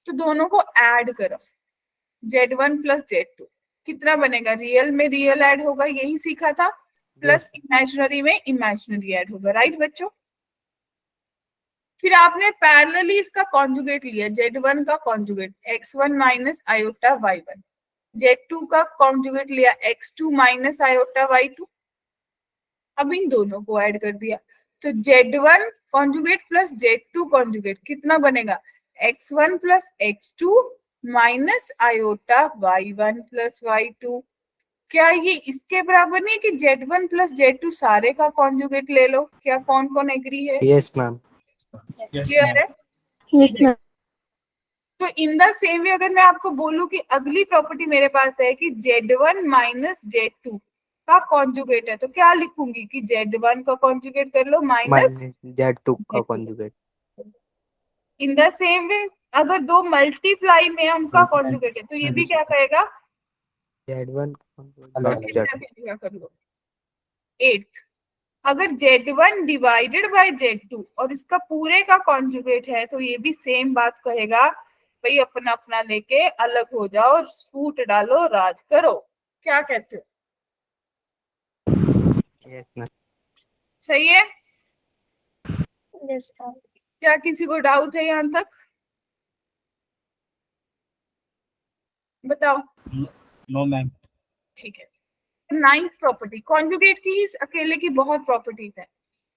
तो दोनों को ऐड करो, Z1 प्लस Z2 कितना बनेगा, रियल में रियल ऐड होगा, यही सीखा था, प्लस इमेजिनरी में इमेजिनरी ऐड होगा, राइट बच्चों। फिर आपने पैरेलली इसका कॉन्जुगेट लिया, Z1 का conjugate x1 minus iota y1, Z2 का कॉन्जुगेट लिया x2 माइनस आयोटा y2। अब इन दोनों को ऐड कर दिया, तो Z1 conjugate plus Z2 conjugate कितना बनेगा, x1 plus x2 minus iota y1 plus y2। क्या ये इसके बराबर नहीं कि Z1 प्लस Z2 सारे का कॉन्जुगेट ले लो, क्या कौन कौन एग्री है? Yes ma'am. क्लियर है? Yes ma'am. तो इन द सेम वे अगर मैं आपको बोलूं कि अगली प्रॉपर्टी मेरे पास है कि Z1 माइनस Z2 का कॉन्जुगेट है, तो क्या लिखूंगी कि Z1 का कॉन्जुगेट कर लो माइनस Z2 का कॉन्जुगेट। इन द सेम वे अगर दो मल्टीप्लाई में उनका कॉन्जुगेट है तो ये भी क्या करेगा, Z1 क्या कर लो 8। अगर Z1 डिवाइडेड बाय Z2 और इसका पूरे का कॉन्जुगेट है तो ये भी सेम बात कहेगा, भाई अपना अपना लेके अलग हो जाओ, फूट डालो, राज करो। क्या कहते हो? Yes ma'am. सही है? Yes ma'am. क्या किसी को डाउट है यहाँ तक? बताओ। No ma'am. ठीक है। 9th प्रॉपर्टी, कॉन्जुगेट की इस अकेले की बहुत प्रॉपर्टीज है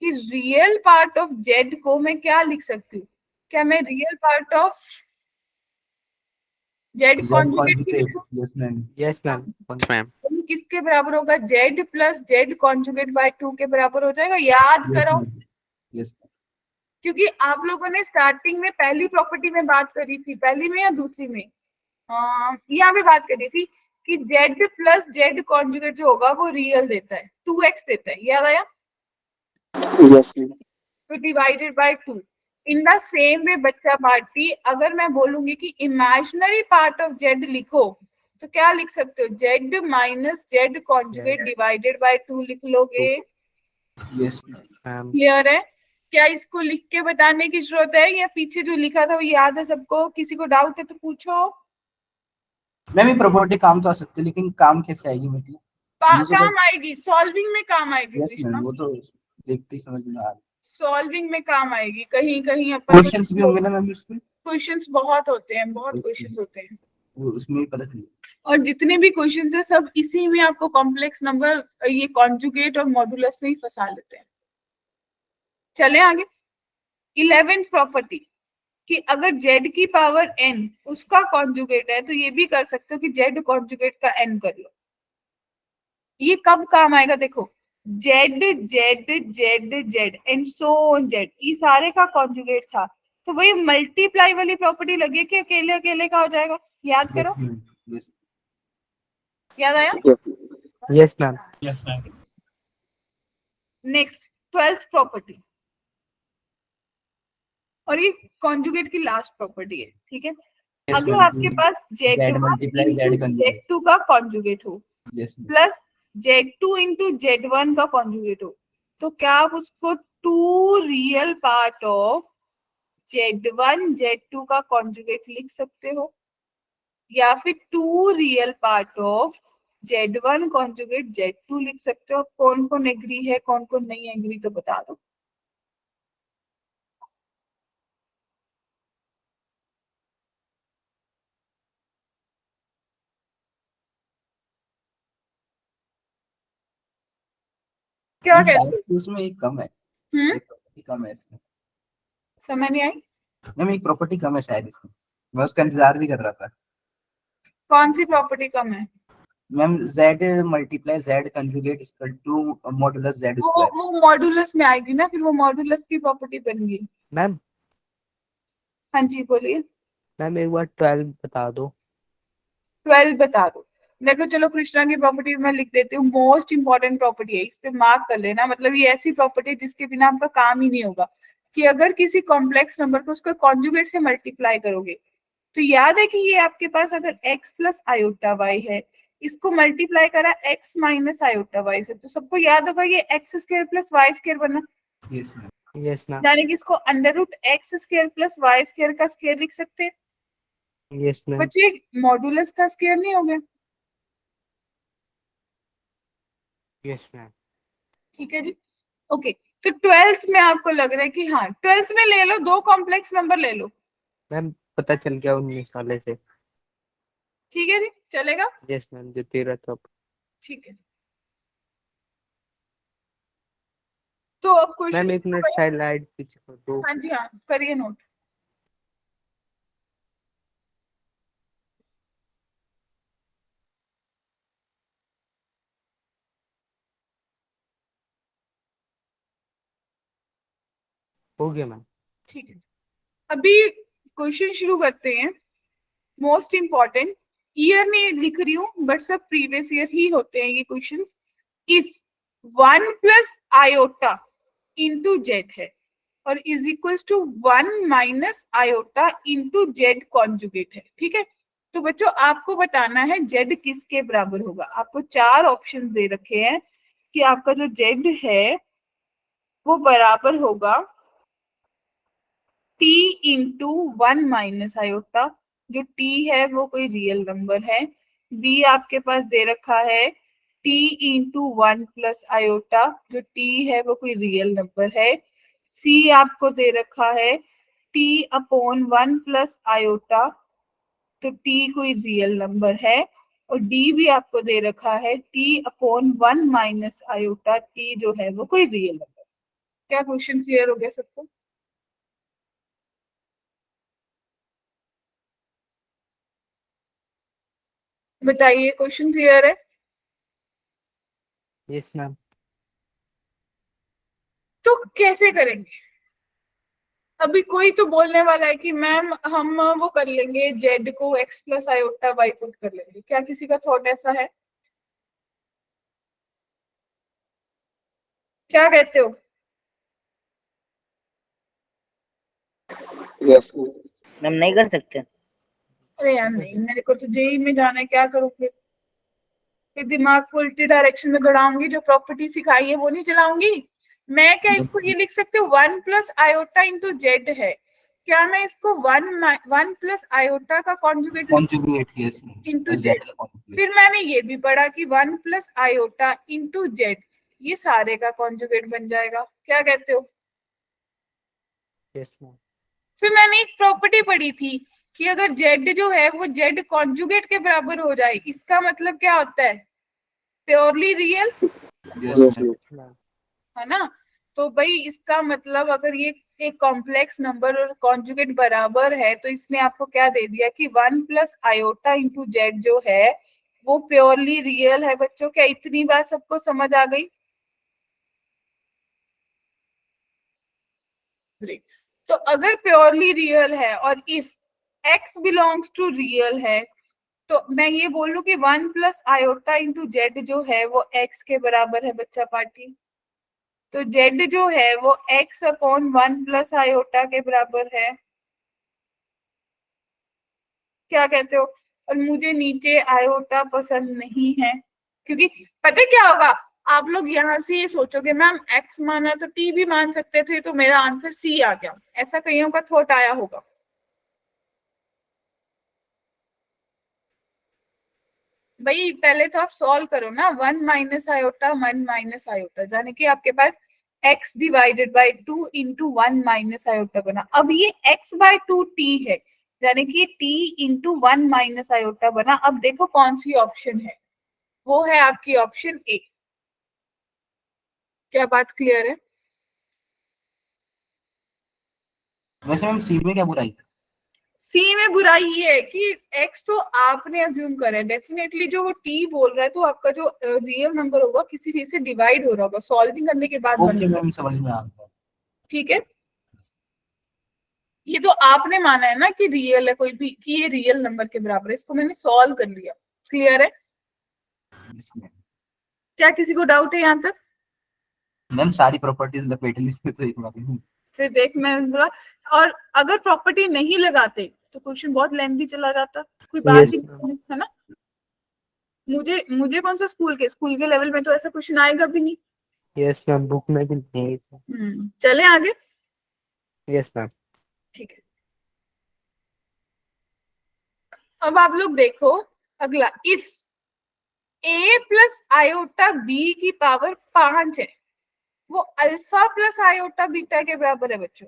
कि रियल पार्ट ऑफ जेड को मैं क्या लिख सकती हूँ, क्या मैं real part of Z conjugate की लिख सकती हूँ? Yes ma'am. किसके बराबर होगा, Z plus Z conjugate by 2 के बराबर हो जाएगा। याद करो, क्योंकि आप लोगों ने स्टार्टिंग में पहली प्रॉपर्टी में बात करी थी, पहली में या दूसरी में, यहाँ पे बात करी थी कि जेड प्लस जेड कॉन्जुगेट जो होगा वो रियल देता है, 2x देता है, याद आया? Yes ma'am. तो divided by 2। In the same way बच्चा पार्टी, अगर मैं बोलूंगी कि इमेजिनरी पार्ट ऑफ जेड लिखो तो क्या लिख सकते हो, Z minus Z conjugate divided by 2 लिख लोगे। Yes ma'am. क्लियर है? क्या इसको लिख के बताने की जरूरत है या पीछे जो लिखा था वो याद है सबको? किसी को डाउट है तो पूछो। मैम ये प्रॉपर्टी काम तो आ सकती है लेकिन काम कैसे आएगी, मतलब काम आएगी, सॉल्विंग में काम आएगी कृष्णा, वो तो देखते ही समझ में आ रहा है। सॉल्विंग में काम आएगी, कहीं कहीं अपन क्वेश्चंस भी होंगे ना मैम इसके? क्वेश्चंस बहुत होते हैं, बहुत क्वेश्चंस होते हैं, वो उसमें ही पता चलेगा। और जितने भी क्वेश्चंस है सब इसी में आपको कॉम्प्लेक्स नंबर, ये कॉन्जुगेट और मॉडुलस में ही फंसा लेते हैं। चले आगे। 11th प्रॉपर्टी कि अगर z की पावर n उसका कॉन्जुगेट है तो ये भी कर सकते हो कि z कॉन्जुगेट का n कर लो। ये कब काम आएगा, देखो z z z z and so on z, ये सारे का कॉन्जुगेट था, तो वही मल्टीप्लाई वाली प्रॉपर्टी लगे कि अकेले अकेले का हो जाएगा। याद करो, याद आया? Yes ma'am. Yes ma'am. Next 12th property, और ये कॉन्जुगेट की लास्ट प्रॉपर्टी है, ठीक है। अगर आपके पास Z2 का कॉन्जुगेट हो प्लस Z2 इंटू Z1 का कॉन्जुगेट हो, तो क्या आप उसको 2 real part of Z1 Z2 का कॉन्जुगेट लिख सकते हो, या फिर 2 real part of Z1 conjugate Z2 लिख सकते हो? कौन कौन एग्री है, कौन कौन नहीं एग्री, तो बता दो। क्या कहते हो? उसमें एक कम है, एक प्रॉपर्टी कम है इसमें। समझ नहीं आई? मैम एक प्रॉपर्टी कम है शायद इसमें, मैं उसका इंतजार भी कर रहा था। कौन सी प्रॉपर्टी कम है? Ma'am z multiply z conjugate equal to modulus z square. वो मॉडुलस में आएगी ना, फिर वो मॉडुलस की प्रॉपर्टी बन गई। मैम हाँ जी बोलिए। मैम एक बार 12 बता दो। 12 बता दो। देखो चलो कृष्णा की प्रॉपर्टी मैं लिख देती हूँ, मोस्ट इंपॉर्टेंट प्रॉपर्टी है, इस पे मार्क कर लेना, मतलब ये ऐसी प्रॉपर्टी जिसके बिना आपका काम ही नहीं होगा, कि अगर किसी कॉम्प्लेक्स नंबर को उसका कॉन्जुगेट से मल्टीप्लाई करोगे तो याद है कि ये आपके पास अगर x प्लस आयोटा y है, इसको मल्टीप्लाई करा x माइनस आयोटा y से, तो सबको याद होगा ये x square plus y square बना, यस मैम, यस मैम, यानी कि इसको under root X square plus Y square का स्क्वायर लिख सकते हैं। यस मैम, बच्चे मॉडुलस का स्क्वायर नहीं हो गया, यस मैम। ठीक है जी। ओके, तो 12th में आपको लग रहा है कि हाँ 12th में ले लो, 2 कॉम्प्लेक्स नंबर ले लो, मैम पता चल गया 19 वाले से। ठीक है जी, चलेगा। यस मैम, जो 13 था। ठीक है, तो अब question, ma'am 1 minute side light पीछे कर दो। हाँ जी हाँ करिए नोट। हो गया मैम। ठीक है, अभी क्वेश्चन शुरू करते हैं। मोस्ट इंपॉर्टेंट, ईयर नहीं लिख रही हूँ बट सब प्रीवियस ईयर ही होते हैं ये questions. If 1 plus iota into z है और is equals to 1 minus iota into Z conjugate है, ठीक है। तो बच्चों आपको बताना है जेड किसके बराबर होगा। आपको 4 ऑप्शन दे रखे हैं कि आपका जो जेड है वो बराबर होगा t इंटू 1 माइनस आयोटा, जो t है वो कोई रियल नंबर है। b आपके पास दे रखा है t इंटू 1 प्लस आयोटा, जो t है वो कोई रियल नंबर है। c आपको दे रखा है t अपॉन 1 प्लस आयोटा, तो t कोई रियल नंबर है। और d भी आपको दे रखा है t upon 1 minus iota, t जो है वो कोई रियल नंबर। क्या क्वेश्चन क्लियर हो गया सबको? बताइए, क्वेश्चन क्लियर है? Yes ma'am. तो कैसे करेंगे? अभी कोई तो बोलने वाला है कि मैम हम वो कर लेंगे, जेड को x plus iota y put कर लेंगे। क्या किसी का थॉट ऐसा है? क्या कहते हो? यस मैम, नहीं कर सकते। अरे यार नहीं, मेरे को तो जेई में जाना है, क्या करूँ फिर दिमाग को उल्टी डायरेक्शन में दौड़ाऊंगी। जो प्रॉपर्टी सिखाई है वो नहीं चलाऊंगी मैं। क्या इसको ये लिख सकते हो 1 प्लस आयोटा इंटू जेड है, क्या मैं इसको 1 प्लस आयोटा का conjugate conjugate, yes ma'am, into Z Z. का कॉन्जुगेट। फिर मैंने ये भी पढ़ा कि 1 प्लस आयोटा इंटू जेड ये सारे का कॉन्जुगेट बन जाएगा। क्या कहते हो? Yes ma'am. फिर मैंने एक प्रॉपर्टी पढ़ी थी कि अगर जेड जो है वो जेड कॉन्जुगेट के बराबर हो जाए, इसका मतलब क्या होता है? प्योरली रियल, यस मैम, है ना। तो भाई इसका मतलब अगर ये एक कॉम्प्लेक्स नंबर और कॉन्जुगेट बराबर है, तो इसने आपको क्या दे दिया कि 1 प्लस आयोटा इंटू जेड जो है वो प्योरली रियल है। बच्चों क्या इतनी बात सबको समझ आ गई? Great. तो अगर प्योरली रियल है और if x belongs to real है, तो मैं ये बोलूं कि 1 प्लस आयोटा इंटू जेड जो है वो x के बराबर है बच्चा पार्टी। तो z जो है वो x अपॉन 1 प्लस आयोटा के बराबर है। क्या कहते हो? और मुझे नीचे आयोटा पसंद नहीं है, क्योंकि पता है क्या होगा, आप लोग यहाँ से ये सोचोगे मैम x माना तो t भी मान सकते थे, तो मेरा आंसर c आ गया। ऐसा कईयों का थॉट आया होगा। भाई पहले तो आप सॉल्व करो ना, 1 माइनस आयोटा 1 माइनस आयोटा, यानी कि आपके पास x divided by 2 into 1 minus iota बना। अब ये x बाय 2 t है, यानी कि t इंटू 1 माइनस आयोटा बना। अब देखो कौन सी ऑप्शन है, वो है आपकी ऑप्शन ए। क्या बात क्लियर है? वैसे मैम सी में क्या बुराई? सी में बुराई ये है कि x तो आपने अज्यूम करा है, डेफिनेटली जो वो t बोल रहा है तो आपका जो रियल नंबर होगा किसी चीज से डिवाइड हो रहा होगा, सॉल्विंग करने के बाद बन ओके रहा है, मैम, समझ में आ गया। ठीक है। ये तो आपने माना है ना कि रियल है कोई भी, कि ये रियल नंबर के बराबर है, इसको मैंने सॉल्व कर लिया। क्लियर है? Yes, ma'am. क्या किसी को डाउट है यहाँ तक? मैम सारी प्रॉपर्टीज लपेट ली थी तो एक बार फिर देख मैं बोला, और अगर प्रॉपर्टी नहीं लगाते तो क्वेश्चन बहुत लेंथी चला जाता, कोई बात Yes, ही नहीं, है ना। मुझे मुझे कौन सा स्कूल के लेवल में तो ऐसा क्वेश्चन आएगा भी नहीं। यस मैम, बुक में भी नहीं है। चले आगे। Yes ma'am. ठीक है, अब आप लोग देखो अगला, if a plus iota b की पावर 5 है, वो अल्फा प्लस आयोटा बीटा के बराबर है बच्चों,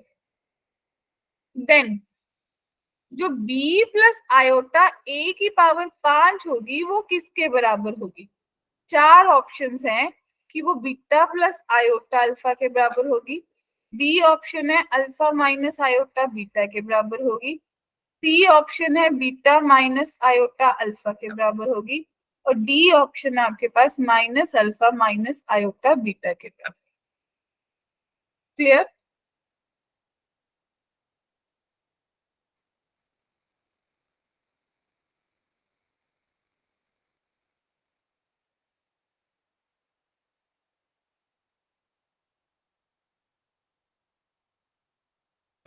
देन जो b प्लस आयोटा a की पावर 5 होगी वो किसके बराबर होगी? चार ऑप्शंस हैं कि वो बीटा प्लस आयोटा अल्फा के बराबर होगी, बी ऑप्शन है अल्फा माइनस आयोटा बीटा के बराबर होगी, सी ऑप्शन है बीटा माइनस आयोटा अल्फा के बराबर होगी, और डी ऑप्शन है आपके पास minus alpha minus iota beta के बराबर। क्लियर?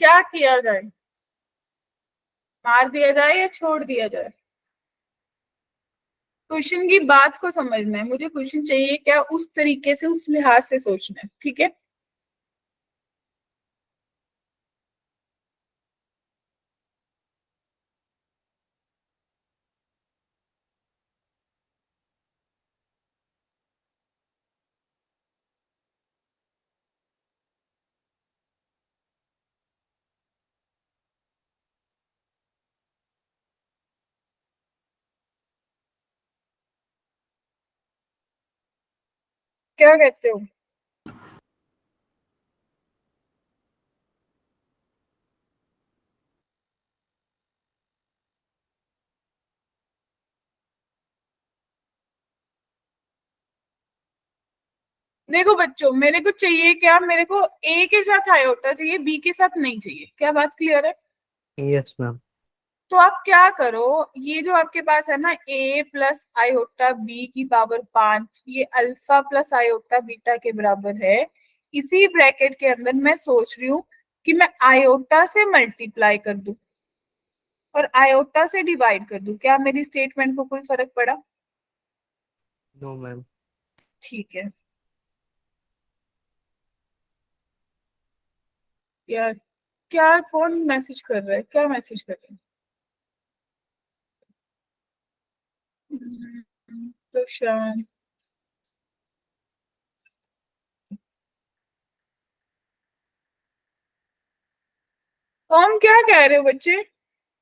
क्या किया जाए, मार दिया जाए या छोड़ दिया जाए? क्वेश्चन की बात को समझना है, मुझे क्वेश्चन चाहिए क्या उस तरीके से, उस लिहाज से सोचना है, ठीक है? क्या कहते हो? देखो बच्चों, मेरे को चाहिए क्या, मेरे को ए के साथ आयोटा चाहिए, बी के साथ नहीं चाहिए। क्या बात क्लियर है? Yes ma'am. तो आप क्या करो, ये जो आपके पास है ना a प्लस आयोटा बी की पावर 5, ये अल्फा प्लस आयोटा बीटा के बराबर है। इसी ब्रैकेट के अंदर मैं सोच रही हूँ कि मैं आयोटा से मल्टीप्लाई कर दूं और आयोटा से डिवाइड कर दूं। क्या मेरी स्टेटमेंट को कोई फर्क पड़ा? No ma'am. ठीक है यार, क्या कौन मैसेज कर रहा है, क्या मैसेज कर रहे हैं? तो शान, हम क्या कह रहे हो बच्चे?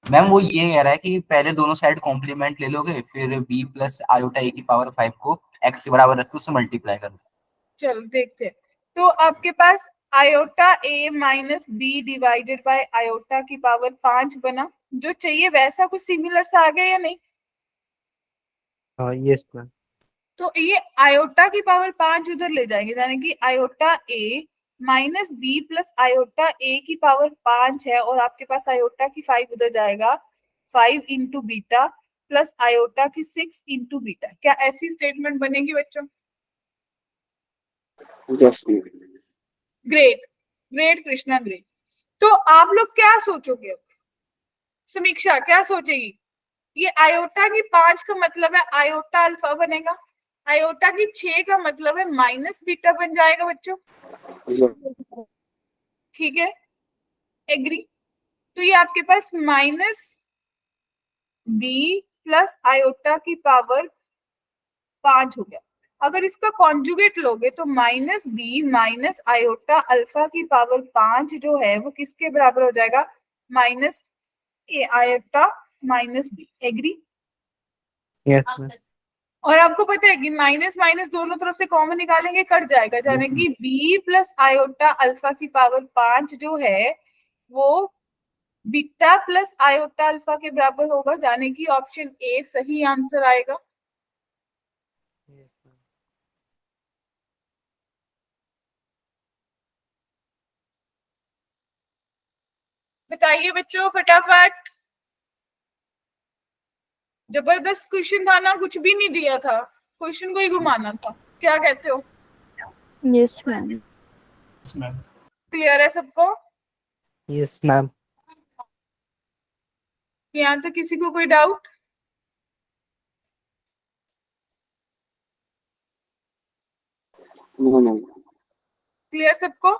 मैम वो ये कह रहा है कि पहले दोनों साइड कॉम्प्लीमेंट ले लोगे, फिर b प्लस आयोटा ए की पावर 5 को x के बराबर रख के उससे मल्टीप्लाई कर दो। चलो देखते हैं। तो आपके पास iota A minus B divided by iota की पावर 5 बना, जो चाहिए वैसा कुछ सिमिलर सा आ गया या नहीं? हाँ यस मैम। तो ये आयोटा की पावर 5 उधर ले जाएंगे, यानी कि iota A minus B plus iota ए की पावर 5 है, और आपके पास आयोटा की 5 उधर जाएगा, 5 इंटू बीटा प्लस आयोटा की 6 इंटू बीटा। क्या ऐसी स्टेटमेंट बनेगी बच्चों? Yes. Great, great Krishna, great. तो आप लोग क्या सोचोगे अब? समीक्षा क्या सोचेगी? ये आयोटा की 5 का मतलब है आयोटा अल्फा बनेगा, आयोटा की 6 का मतलब है माइनस बीटा बन जाएगा बच्चों, Yes. ठीक है? एग्री? तो ये आपके पास माइनस बी प्लस आयोटा की पावर 5 हो गया। अगर इसका कॉन्जुगेट लोगे तो minus B minus iota alpha की पावर 5 जो है वो किसके बराबर हो जाएगा? Minus A iota minus B. Agree? Yes ma'am. और आपको पता है कि माइनस माइनस दोनों तरफ से कॉमन निकालेंगे, कट जाएगा, यानी कि b प्लस आयोटा अल्फा की पावर 5 जो है वो बीटा प्लस आयोटा अल्फा के बराबर होगा, यानी कि ऑप्शन ए सही आंसर आएगा। बताइए बच्चों फटाफट, जबरदस्त क्वेश्चन था ना, कुछ भी नहीं दिया था, क्वेश्चन को ही घुमाना था। क्या कहते हो? Yes ma'am. क्लियर है सबको? Yes ma'am. यहाँ तक किसी को कोई डाउट? No, no. क्लियर सबको?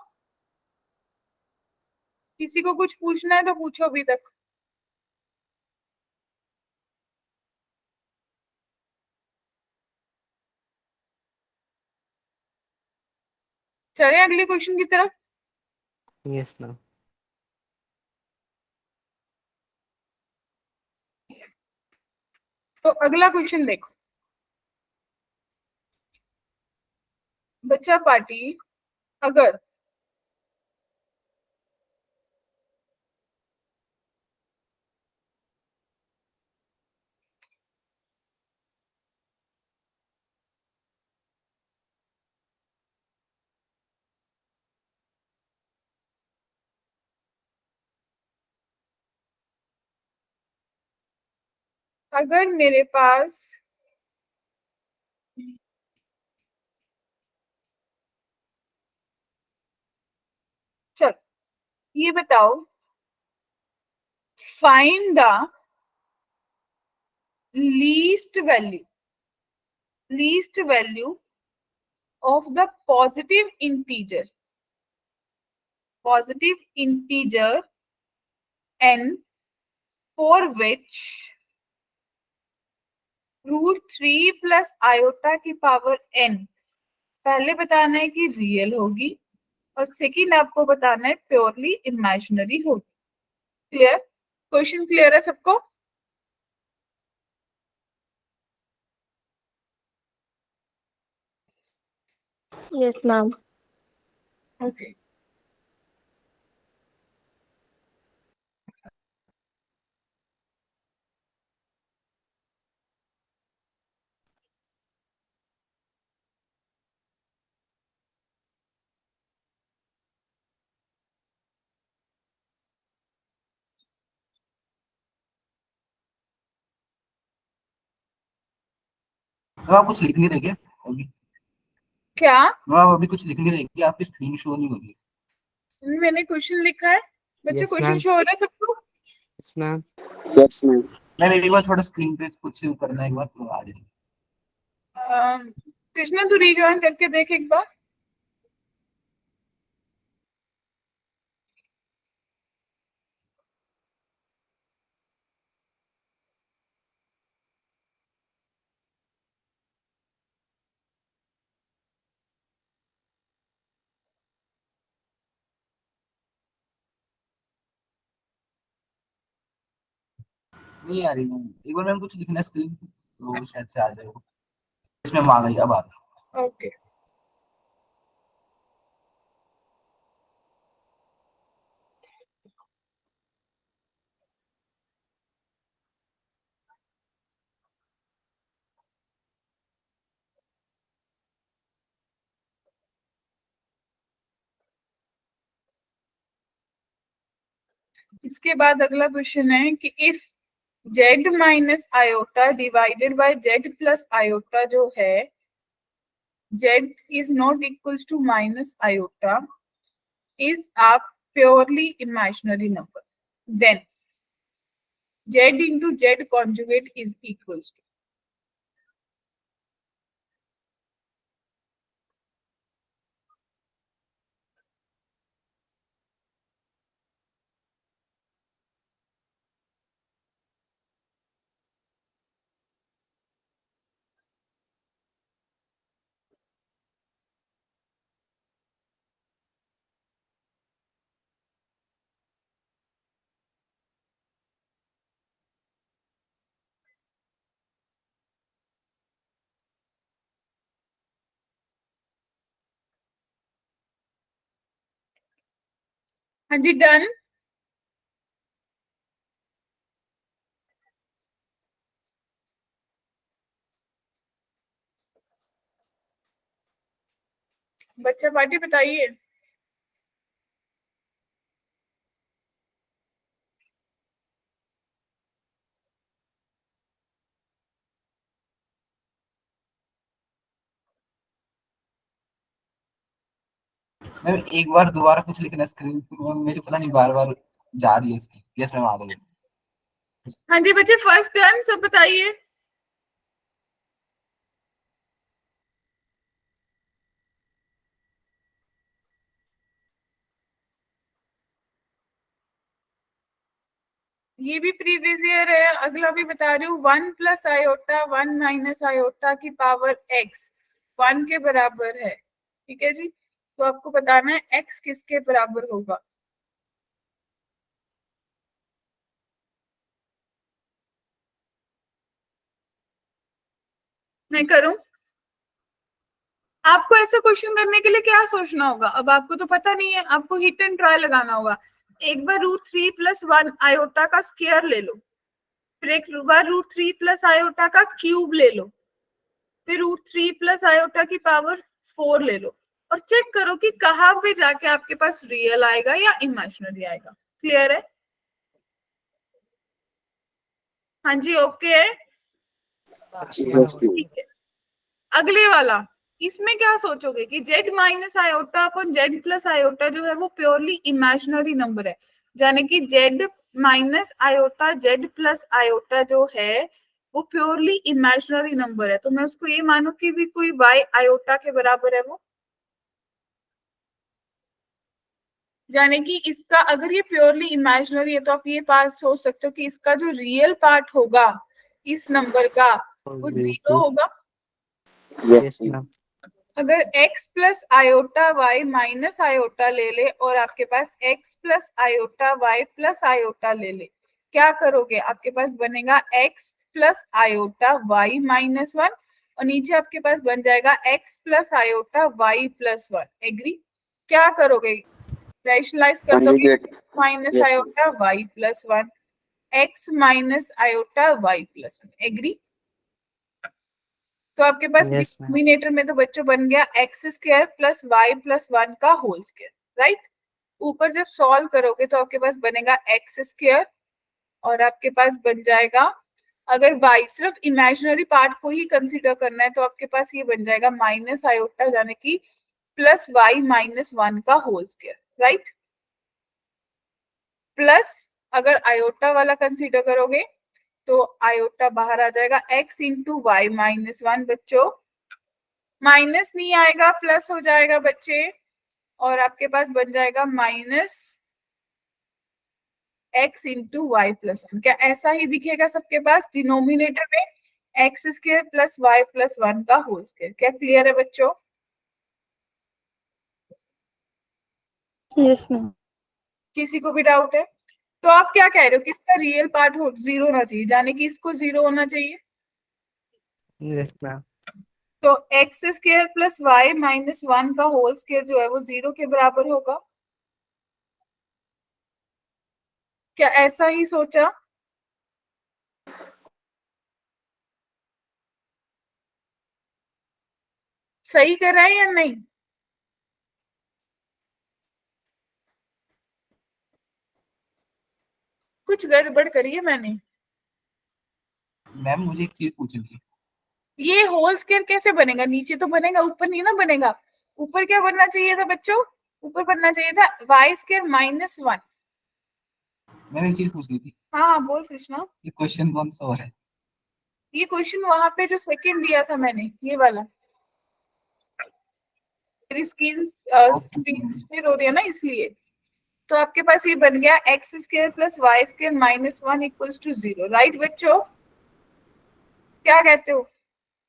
किसी को कुछ पूछना है तो पूछो अभी तक। चले अगले क्वेश्चन की तरफ। Yes ma'am. तो अगला क्वेश्चन देखो, बच्चा पार्टी अगर अगर मेरे पास चल ये बताओ, find the least value of the positive integer n for which √3 plus iota की पावर n पहले बताना है कि रियल होगी और सेकंड आपको बताना है प्योरली इमेजिनरी होगी। क्लियर? क्वेश्चन क्लियर है सबको? Yes ma'am. ओके। तो आप कुछ लिख नहीं रहे क्या अभी? क्या? आप अभी कुछ लिख नहीं रहे कि आपकी स्क्रीन शो नहीं हो रही? मैंने क्वेश्चन लिखा है बच्चे। Yes, question ma'am. शो हो रहा है सबको? Yes ma'am. Yes, ma'am. Ma'am एक बार थोड़ा स्क्रीन पे कुछ करना है, एक बार तो आ जाएगी। कृष्णा तू रिज्वाइन करके देख एक बार। नहीं आ रही मैम, एक बार मैम कुछ लिखना है स्क्रीन पे तो शायद से आ जाएगा। इसमें आ गई, अब आ गई। ओके। इसके बाद अगला क्वेश्चन है कि if z minus iota divided by z plus iota जो है, z is not equals to minus iota is a purely imaginary number, then z into z conjugate is equals to। हाँ जी, done. बच्चा party बताइए। Ma'am एक बार दोबारा कुछ लिखना screen पे, मैम मेरे पता नहीं बार बार जा रही है इसकी। यस मैम आ गई। हाँ जी बच्चे, फर्स्ट डन, सब बताइए। ये भी प्रीवियस ईयर है। अगला भी बता रही हूँ, 1 प्लस आयोटा 1 माइनस आयोटा की पावर x 1 के बराबर है। ठीक है जी, तो आपको बताना है x किसके बराबर होगा। मैं करूं? आपको ऐसा क्वेश्चन करने के लिए क्या सोचना होगा, अब आपको तो पता नहीं है, आपको हिट एंड ट्राई लगाना होगा। एक बार √3 + 1 आयोटा का स्क्वायर ले लो, फिर एक बार √3 + आयोटा का क्यूब ले लो, फिर √3 + आयोटा की पावर 4 ले लो, और चेक करो कि कहाँ पे जाके आपके पास रियल आएगा या इमेजिनरी आएगा। क्लियर है? हाँ जी, ओके है, Yes, ठीक है। अगले वाला, इसमें क्या सोचोगे कि z माइनस आयोटा अपन z प्लस आयोटा जो है वो प्योरली इमेजिनरी नंबर है, यानी कि z minus iota z plus iota जो है वो प्योरली इमेजिनरी नंबर है, तो मैं उसको ये मानू कि भी कोई y आयोटा के बराबर है वो, यानी कि इसका अगर ये प्योरली इमेजिनरी है तो आप ये बात सोच सकते हो कि इसका जो रियल पार्ट होगा इस नंबर का वो 0 होगा। Yes, ma'am. अगर x plus iota y minus iota ले ले और आपके पास x plus iota y plus iota ले ले, क्या करोगे? आपके पास बनेगा x plus iota y minus 1 और नीचे आपके पास बन जाएगा x plus iota y plus 1। Agree? क्या करोगे? रैशनलाइज कर दोगे, Conjugate. Minus Yes. Iota y plus 1 x minus iota y plus 1। Agree? तो आपके पास Yes, ma'am. डिनोमिनेटर में तो बच्चों बन गया x square plus y plus 1 का होल स्क्वायर, राइट। ऊपर जब सॉल्व करोगे तो आपके पास बनेगा x स्क्वायर और आपके पास बन जाएगा, अगर y सिर्फ इमेजिनरी पार्ट को ही कंसीडर करना है तो आपके पास ये बन जाएगा माइनस आयोटा यानी कि प्लस y माइनस 1 का होल स्क्वायर, राइट। प्लस अगर आयोटा वाला कंसीडर करोगे तो आयोटा बाहर आ जाएगा, x इंटू वाई माइनस 1 बच्चों, माइनस नहीं आएगा प्लस हो जाएगा बच्चे, और आपके पास बन जाएगा minus x into y plus 1। क्या ऐसा ही दिखेगा सबके पास डिनोमिनेटर में x square plus y plus 1 का होल स्क्वायर? क्या क्लियर है बच्चों? Yes ma'am. किसी को भी डाउट है? तो आप क्या कह रहे हो, किसका रियल पार्ट हो 0 होना चाहिए, यानी कि इसको 0 होना चाहिए, Yes, ma'am. तो x square plus y minus 1 का होल स्क्वायर जो है वो 0 के बराबर होगा। क्या ऐसा ही सोचा? सही कर रहा है या नहीं? कुछ गड़बड़ करी है मैंने? मैम मुझे एक चीज पूछनी थी। ये होल स्क्वायर कैसे बनेगा? नीचे तो बनेगा, ऊपर नहीं ना बनेगा। ऊपर क्या बनना चाहिए था बच्चों? ऊपर बनना चाहिए था वाई स्क्वायर माइनस 1। मैम एक चीज पूछनी थी, हाँ हाँ बोल कृष्णा। ये क्वेश्चन कौन सा हो रहा है? ये क्वेश्चन वहां पे जो सेकंड दिया था मैंने, ये वाला। मेरी स्क्रीन स्क्रीन हो रही है ना इसलिए। तो आपके पास ये बन गया x square plus Y square minus 1 equals to 0, right बच्चों? क्या कहते हो?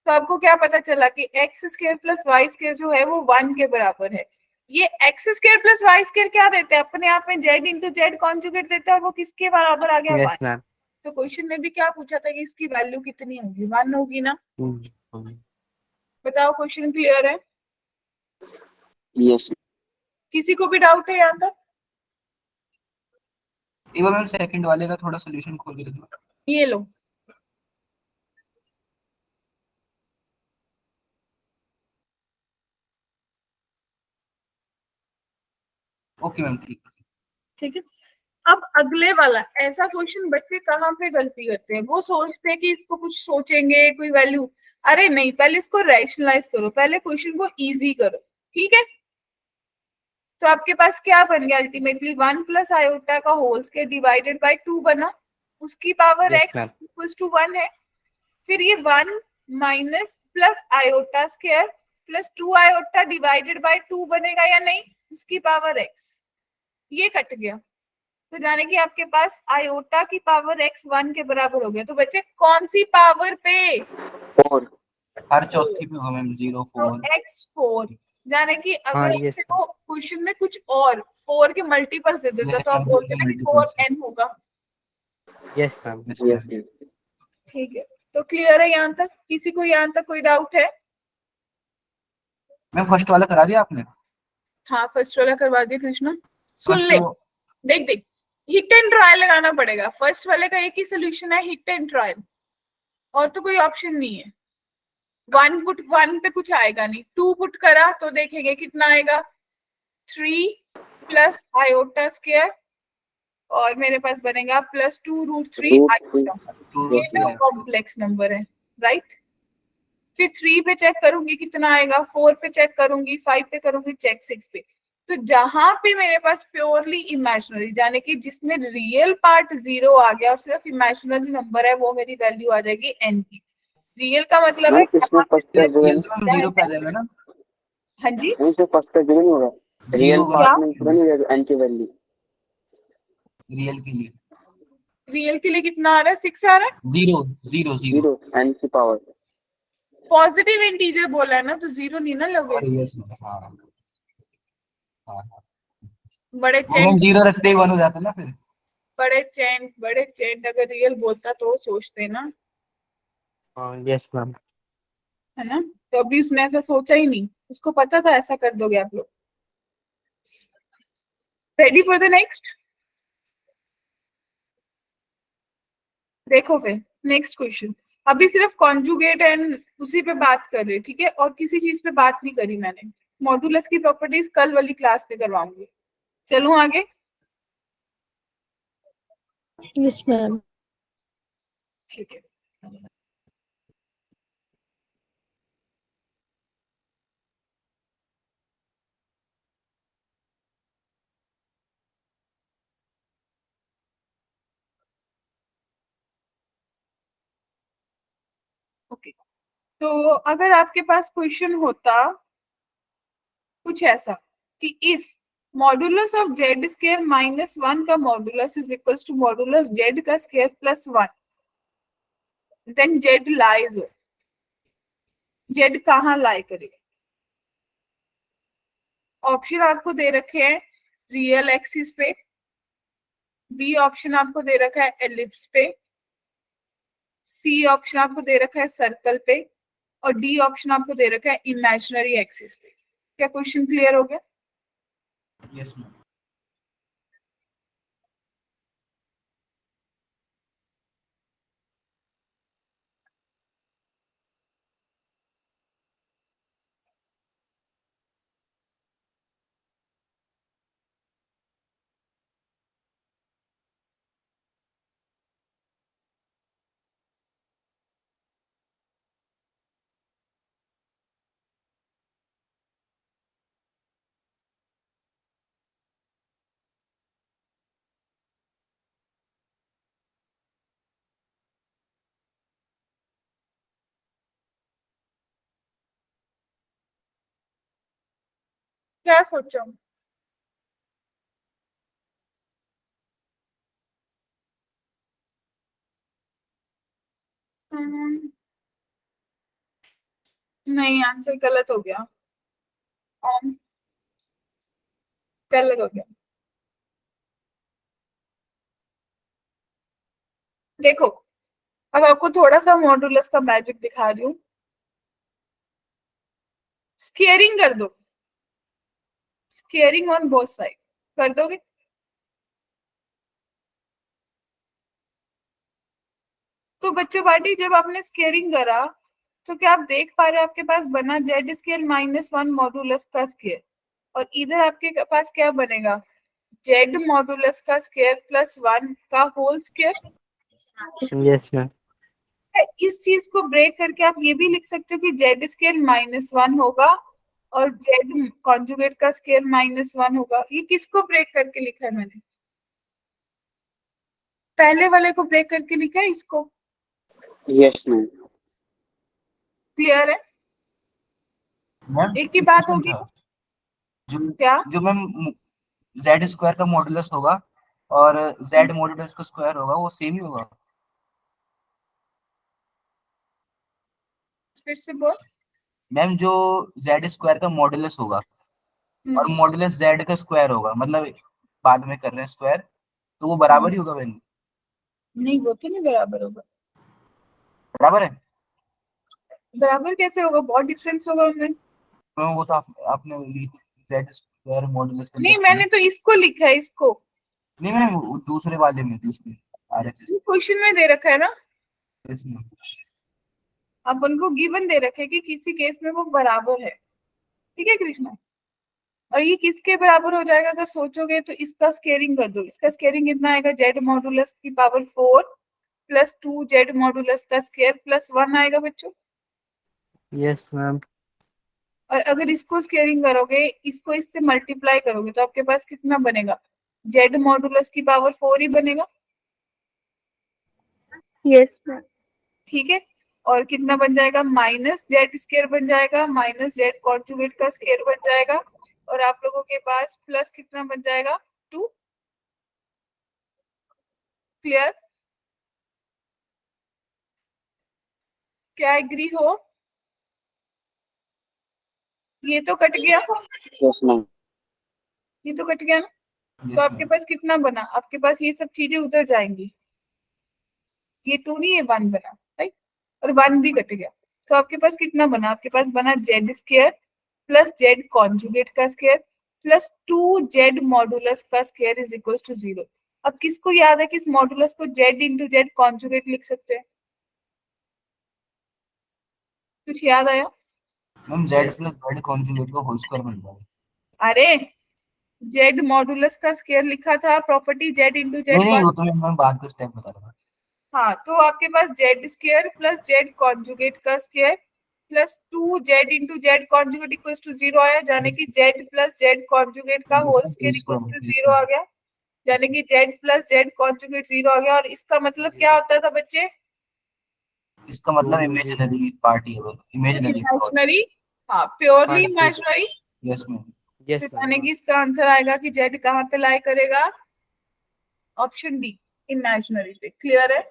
तो आपको क्या पता चला कि x square plus Y square जो है वो 1 के बराबर है। ये x square plus Y square क्या देते हैं? अपने आप में जेड इंटू जेड कॉन्जुगेट देते हैं और वो किसके बराबर आ गया? Yes, 1। ma'am. तो क्वेश्चन में भी क्या पूछा था कि इसकी वैल्यू कितनी होगी? 1 होगी ना? बताओ, क्वेश्चन क्लियर है? Yes. किसी को भी डाउट है यहाँ तक? एक बार मैम सेकंड वाले का थोड़ा सोल्यूशन खोल के दो। ये लो, ओके मैम, ठीक है। ठीक है। अब अगले वाला, ऐसा क्वेश्चन बच्चे कहाँ पे गलती करते हैं, वो सोचते हैं कि इसको कुछ सोचेंगे कोई वैल्यू। अरे नहीं, पहले इसको रैशनलाइज करो, पहले क्वेश्चन को इजी करो, ठीक है। तो आपके पास क्या बन गया अल्टीमेटली? 1 प्लस आयोटा का होल स्क्वायर डिवाइडेड बाय 2 बना, उसकी power Yes, x ma'am. Equals to 1 है। फिर ये 1 minus plus iota square plus 2 iota divided by 2 बनेगा या नहीं, उसकी पावर x, ये कट गया। तो जाने कि आपके पास आयोटा की पावर x 1 के बराबर हो गया। तो बच्चे कौन सी पावर पे? 4 हर चौथी पे होगा मैम 0 तो 4 x 4। जाने कि हाँ, अगर yes, आपको क्वेश्चन में कुछ और 4 के मल्टीपल से देता तो आप बोलते ना कि 4n होगा। yes ma'am. यस यस ठीक है, तो क्लियर है यहाँ तक? किसी को यहाँ तक कोई डाउट है? मैम फर्स्ट वाला करा दिया आपने? हाँ, फर्स्ट वाला करवा दिया कृष्णा। सुन फर्स्ट ले, देख देख, हिट एंड ट्रायल लगाना पड़ेगा। फर्स्ट वाले का एक ही सोल्यूशन है, हिट एंड ट्रायल, और तो कोई ऑप्शन नहीं है। 1 पुट 1 पे कुछ आएगा नहीं, 2 पुट करा तो देखेंगे कितना आएगा, 3 प्लस आयोटा स्क्वायर, और मेरे पास बनेगा प्लस 2√3 आयोटा। ये तो कॉम्प्लेक्स नंबर है, राइट। फिर 3 पे चेक करूंगी कितना आएगा, 4 पे चेक करूंगी, 5 पे करूंगी चेक, 6 पे। तो जहां पे मेरे पास प्योरली इमेजिनरी, यानी कि जिसमें रियल पार्ट 0 आ गया और सिर्फ इमेजिनरी नंबर है, वो मेरी वैल्यू आ जाएगी n की। रियल का मतलब है इसमें फर्स्ट का जो है जीरो पे आ जाएगा ना? हाँ जी, इसमें फर्स्ट का जो नहीं होगा, रियल होगा पार्ट में पूरा नहीं रहेगा n की वैल्यू। रियल के लिए। रियल के लिए कितना आ रहा है, 6 आ रहा है। 0 0 0 0 n की पावर। पॉजिटिव इंटीजर बोला है ना, तो 0 नहीं ना लगे। और यस हाँ हाँ बड़े वो मैम चेंट, 0 रखते ही 1 हो जाता है ना फिर। बड़े चेंट अगर रियल बोलता तो सोचते ना, हाँ, yes मैम। है ना। तो अभी उसने ऐसा सोचा ही नहीं, उसको पता था ऐसा कर दोगे आप लोग। Ready for the next? देखो फिर नेक्स्ट क्वेश्चन। अभी सिर्फ कॉन्जुगेट एंड उसी पे बात कर रहे, ठीक है, और किसी चीज पे बात नहीं करी मैंने। मॉडुलस की प्रॉपर्टीज कल वाली क्लास पे करवाऊंगी। चलूं आगे? Yes ma'am. ठीक है, ओके। तो अगर आपके पास क्वेश्चन होता कुछ ऐसा कि if modulus of Z square minus 1 का modulus is equal to modulus Z का square plus 1, then Z lies, Z कहाँ लाई करेगा? ऑप्शन आपको दे रखे हैं रियल एक्सिस पे, बी ऑप्शन आपको दे रखा है एलिप्स पे, सी ऑप्शन आपको दे रखा है सर्कल पे, और डी ऑप्शन आपको दे रखा है इमेजिनरी एक्सिस पे। क्या क्वेश्चन क्लियर हो गया? Yes ma'am. क्या सोचा? नहीं, आंसर गलत हो गया, गलत हो गया। देखो, अब आपको थोड़ा सा मॉडुलस का मैजिक दिखा रही हूँ। स्केयरिंग कर दो, स्केयरिंग ऑन बोथ साइड कर दोगे? तो बच्चों पार्टी, जब आपने स्केयरिंग करा तो क्या आप देख पा रहे हो आपके पास बना जेड स्केयर माइनस 1 मॉडुलस का स्केयर, और इधर आपके पास क्या बनेगा, जेड मॉडुलस का स्केयर प्लस 1 का होल स्केयर। yes ma'am. इस चीज को ब्रेक करके आप ये भी लिख सकते हो कि जेड स्केयर माइनस 1 होगा और जेड कॉन्जुगेट का स्केयर माइनस 1 होगा। ये किसको ब्रेक करके लिखा है मैंने? पहले वाले को ब्रेक करके लिखा है, इसको। Yes ma'am. क्लियर है? मैम एक ही बात होगी। जो क्या? जो मैम जेड स्क्वायर का मॉडुलस होगा और z मॉड्यूलस का स्क्वायर होगा वो सेम ही होगा। फिर से बोल। मैम जो z स्क्वायर का मॉड्यूलस होगा और मॉड्यूलस z का स्क्वायर होगा, मतलब बाद में कर रहे हैं स्क्वायर, तो वो बराबर ही होगा वैल्यू। नहीं, वो तो नहीं बराबर होगा। बराबर है? बराबर कैसे होगा, बहुत डिफरेंस होगा उनमें। तो वो तो आपने z स्क्वायर मॉड्यूलस नहीं, मैंने तो इसको लिखा है, इसको। नहीं मैम, वो दूसरे वाले में दूसरे RHS क्वेश्चन में दे रखा है ना, इसमें। अब उनको गिवन दे रखे कि किसी केस में वो बराबर है। ठीक है कृष्णा, और ये किसके बराबर हो जाएगा अगर सोचोगे तो, इसका स्केयरिंग कर दो। इसका स्केयरिंग कितना आएगा, जेड मॉडुलस की पावर 4 प्लस 2 जेड मॉडुलस का स्केयर प्लस 1 आएगा बच्चों। Yes ma'am. और अगर इसको स्केयरिंग करोगे, इसको इससे मल्टीप्लाई करोगे, तो आपके पास कितना बनेगा, जेड मॉडुलस की पावर 4 ही बनेगा। Yes ma'am. ठीक है, और कितना बन जाएगा, माइनस जेड स्केयर बन जाएगा, माइनस जेड कॉन्जुगेट का स्केयर बन जाएगा, और आप लोगों के पास प्लस कितना बन जाएगा, 2। क्लियर? क्या एग्री हो? ये तो कट गया, यस मैम। ये तो कट गया ना। तो आपके पास कितना बना, आपके पास ये सब चीजें उधर जाएंगी, ये 2 नहीं, ये 1 बना, राइट, और 1 भी कट गया। तो आपके पास कितना बना, आपके पास बना Z square plus Z conjugate का स्केयर प्लस 2 जेड मॉडुलस का स्केयर इज इक्वल टू 0। अब किसको याद है कि इस मॉडुलस को जेड इंटू जेड कॉन्जुगेट लिख सकते हैं? कुछ याद आया? Ma'am z plus z conjugate का होल स्क्वायर बन जाएगा। अरे, जेड मॉडुलस का स्केयर लिखा था, प्रॉपर्टी जेड इंटू जेड। नहीं वो तो मैं बाद का स्टेप बता रहा था। हाँ, तो आपके पास Z square plus Z conjugate का square plus 2 Z into Z conjugate equals to 0 आया, यानी कि जेड प्लस जेड कॉन्जुगेट का होल स्केयर इक्वल्स टू 0 आ गया, यानी कि जेड प्लस जेड कॉन्जुगेट 0 आ गया। और इसका मतलब क्या होता था बच्चे, इसका मतलब इमेजिनरी पार्ट है, इमेजिनरी। इमेजिनरी। हाँ, प्योरली हाँ जी। इमेजिनरी। Yes ma'am. यस यानी मैम। कि इसका आंसर आएगा कि जेड कहाँ पे लाई करेगा, ऑप्शन डी, इमेजिनरी पे। क्लियर है?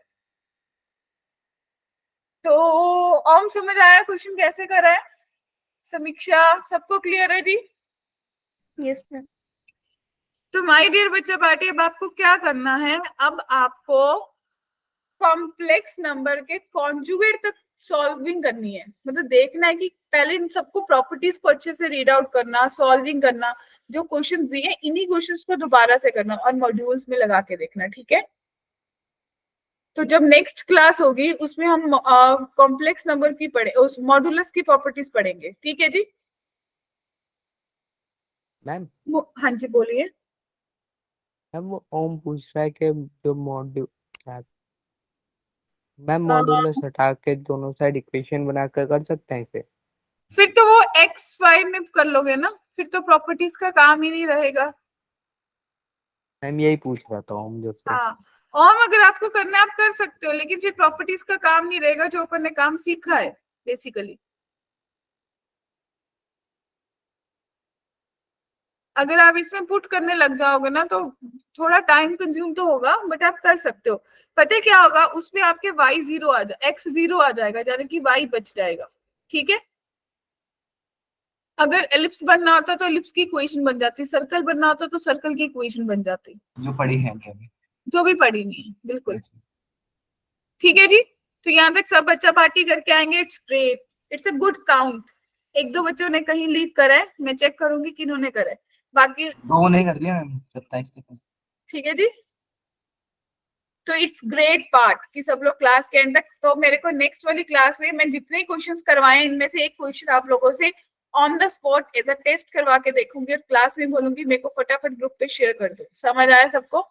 तो ओम, समझ आया क्वेश्चन कैसे करा है? समीक्षा, सबको क्लियर है जी? Yes ma'am. तो माय डियर बच्चा पार्टी, अब आपको क्या करना है, अब आपको कॉम्प्लेक्स नंबर के कॉन्जुगेट तक सॉल्विंग करनी है। मतलब देखना है कि पहले इन सबको प्रॉपर्टीज को अच्छे से रीड आउट करना, सॉल्विंग करना, जो क्वेश्चंस दिए इन्हीं क्वेश्चंस को दोबारा से करना और मॉड्यूल्स में लगा के देखना। ठीक है, तो जब नेक्स्ट क्लास होगी उसमें हम कॉम्प्लेक्स नंबर की पढ़े, उस मॉड्यूलस की प्रॉपर्टीज पढ़ेंगे। ठीक है जी? मैम हाँ जी, बोलिए। मैम वो ओम पूछ रहा है कि जो मॉड्यूल क्या, मैम मॉड्यूलस हटा के दोनों साइड इक्वेशन बनाकर कर सकते हैं इसे? फिर तो वो एक्स वाई में कर लोगे ना, फिर तो प्रॉपर्टीज का काम ही नहीं रहेगा। मैम यही पूछ रहा था ओम जो से। हाँ, और अगर आपको करना है आप कर सकते हो, लेकिन फिर प्रॉपर्टीज का काम नहीं रहेगा जो अपन ने काम सीखा है बेसिकली। अगर आप इसमें पुट करने लग जाओगे ना तो थोड़ा टाइम कंज्यूम तो होगा, बट आप कर सकते हो। पता है क्या होगा उसमें, आपके y 0 आ जाए, x 0 आ जाएगा, यानी कि y बच जाएगा। ठीक है, अगर एलिप्स बनना होता तो एलिप्स की इक्वेशन बन जाती, सर्कल बनना होता तो सर्कल की इक्वेशन बन जाती, जो पढ़ी है क्या अभी? जो भी पढ़ी नहीं है। बिल्कुल ठीक है जी। तो यहाँ तक सब बच्चा पार्टी करके आएंगे, it's great, it's a good count. एक दो बच्चों ने कहीं लीव करा है, मैं चेक करूंगी किन्होंने करा है, बाकी 2 नहीं कर लिया मैम, 27 तक। ठीक है जी। तो इट्स ग्रेट पार्ट कि सब लोग क्लास के एंड तक, तो मेरे को नेक्स्ट वाली क्लास में मैं जितने क्वेश्चंस करवाए इनमें से एक क्वेश्चन आप लोगों से on the spot as a test करवा के देखूंगी और क्लास में बोलूंगी मेरे को फटाफट ग्रुप पे शेयर कर दो। समझ आया सबको?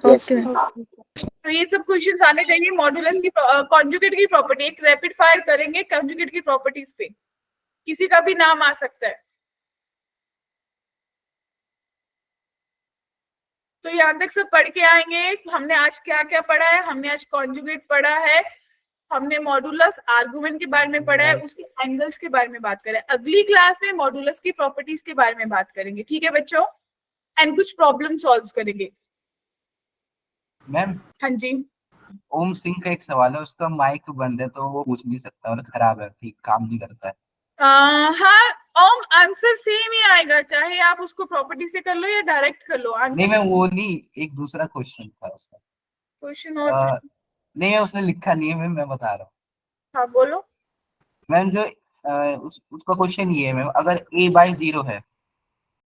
यस तो ये सब क्वेश्चंस आने चाहिए मॉड्यूलस की कॉन्जुगेट की प्रॉपर्टी। एक रैपिड फायर करेंगे कॉन्जुगेट की प्रॉपर्टीज पे, किसी का भी नाम आ सकता है। तो यहाँ तक सब पढ़ के आएंगे। हमने आज क्या क्या पढ़ा है, हमने आज कॉन्जुगेट पढ़ा है, हमने मॉडुलस आर्गुमेंट के बारे में पढ़ा है, उसके एंगल्स के बारे में बात करें। अगली क्लास में मॉडुलस की प्रॉपर्टीज के बारे में बात करेंगे। ठीक है बच्चों? एंड कुछ प्रॉब्लम सॉल्व करेंगे। मैम हाँ जी। ओम सिंह का एक सवाल है, उसका माइक बंद है तो वो पूछ नहीं सकता, मतलब खराब है, ठीक काम नहीं करता है। हाँ ओम, आंसर सेम ही आएगा, चाहे आप उसको प्रॉपर्टी से कर लो या डायरेक्ट कर लो। नहीं आंसर मैं वो नहीं, एक दूसरा क्वेश्चन था उसका। क्वेश्चन और नहीं मैं उसने लिखा नहीं है मैम, मैं बता रहा हूँ। हाँ बोलो। मैम जो उसका क्वेश्चन ये है मैम, अगर a/0 है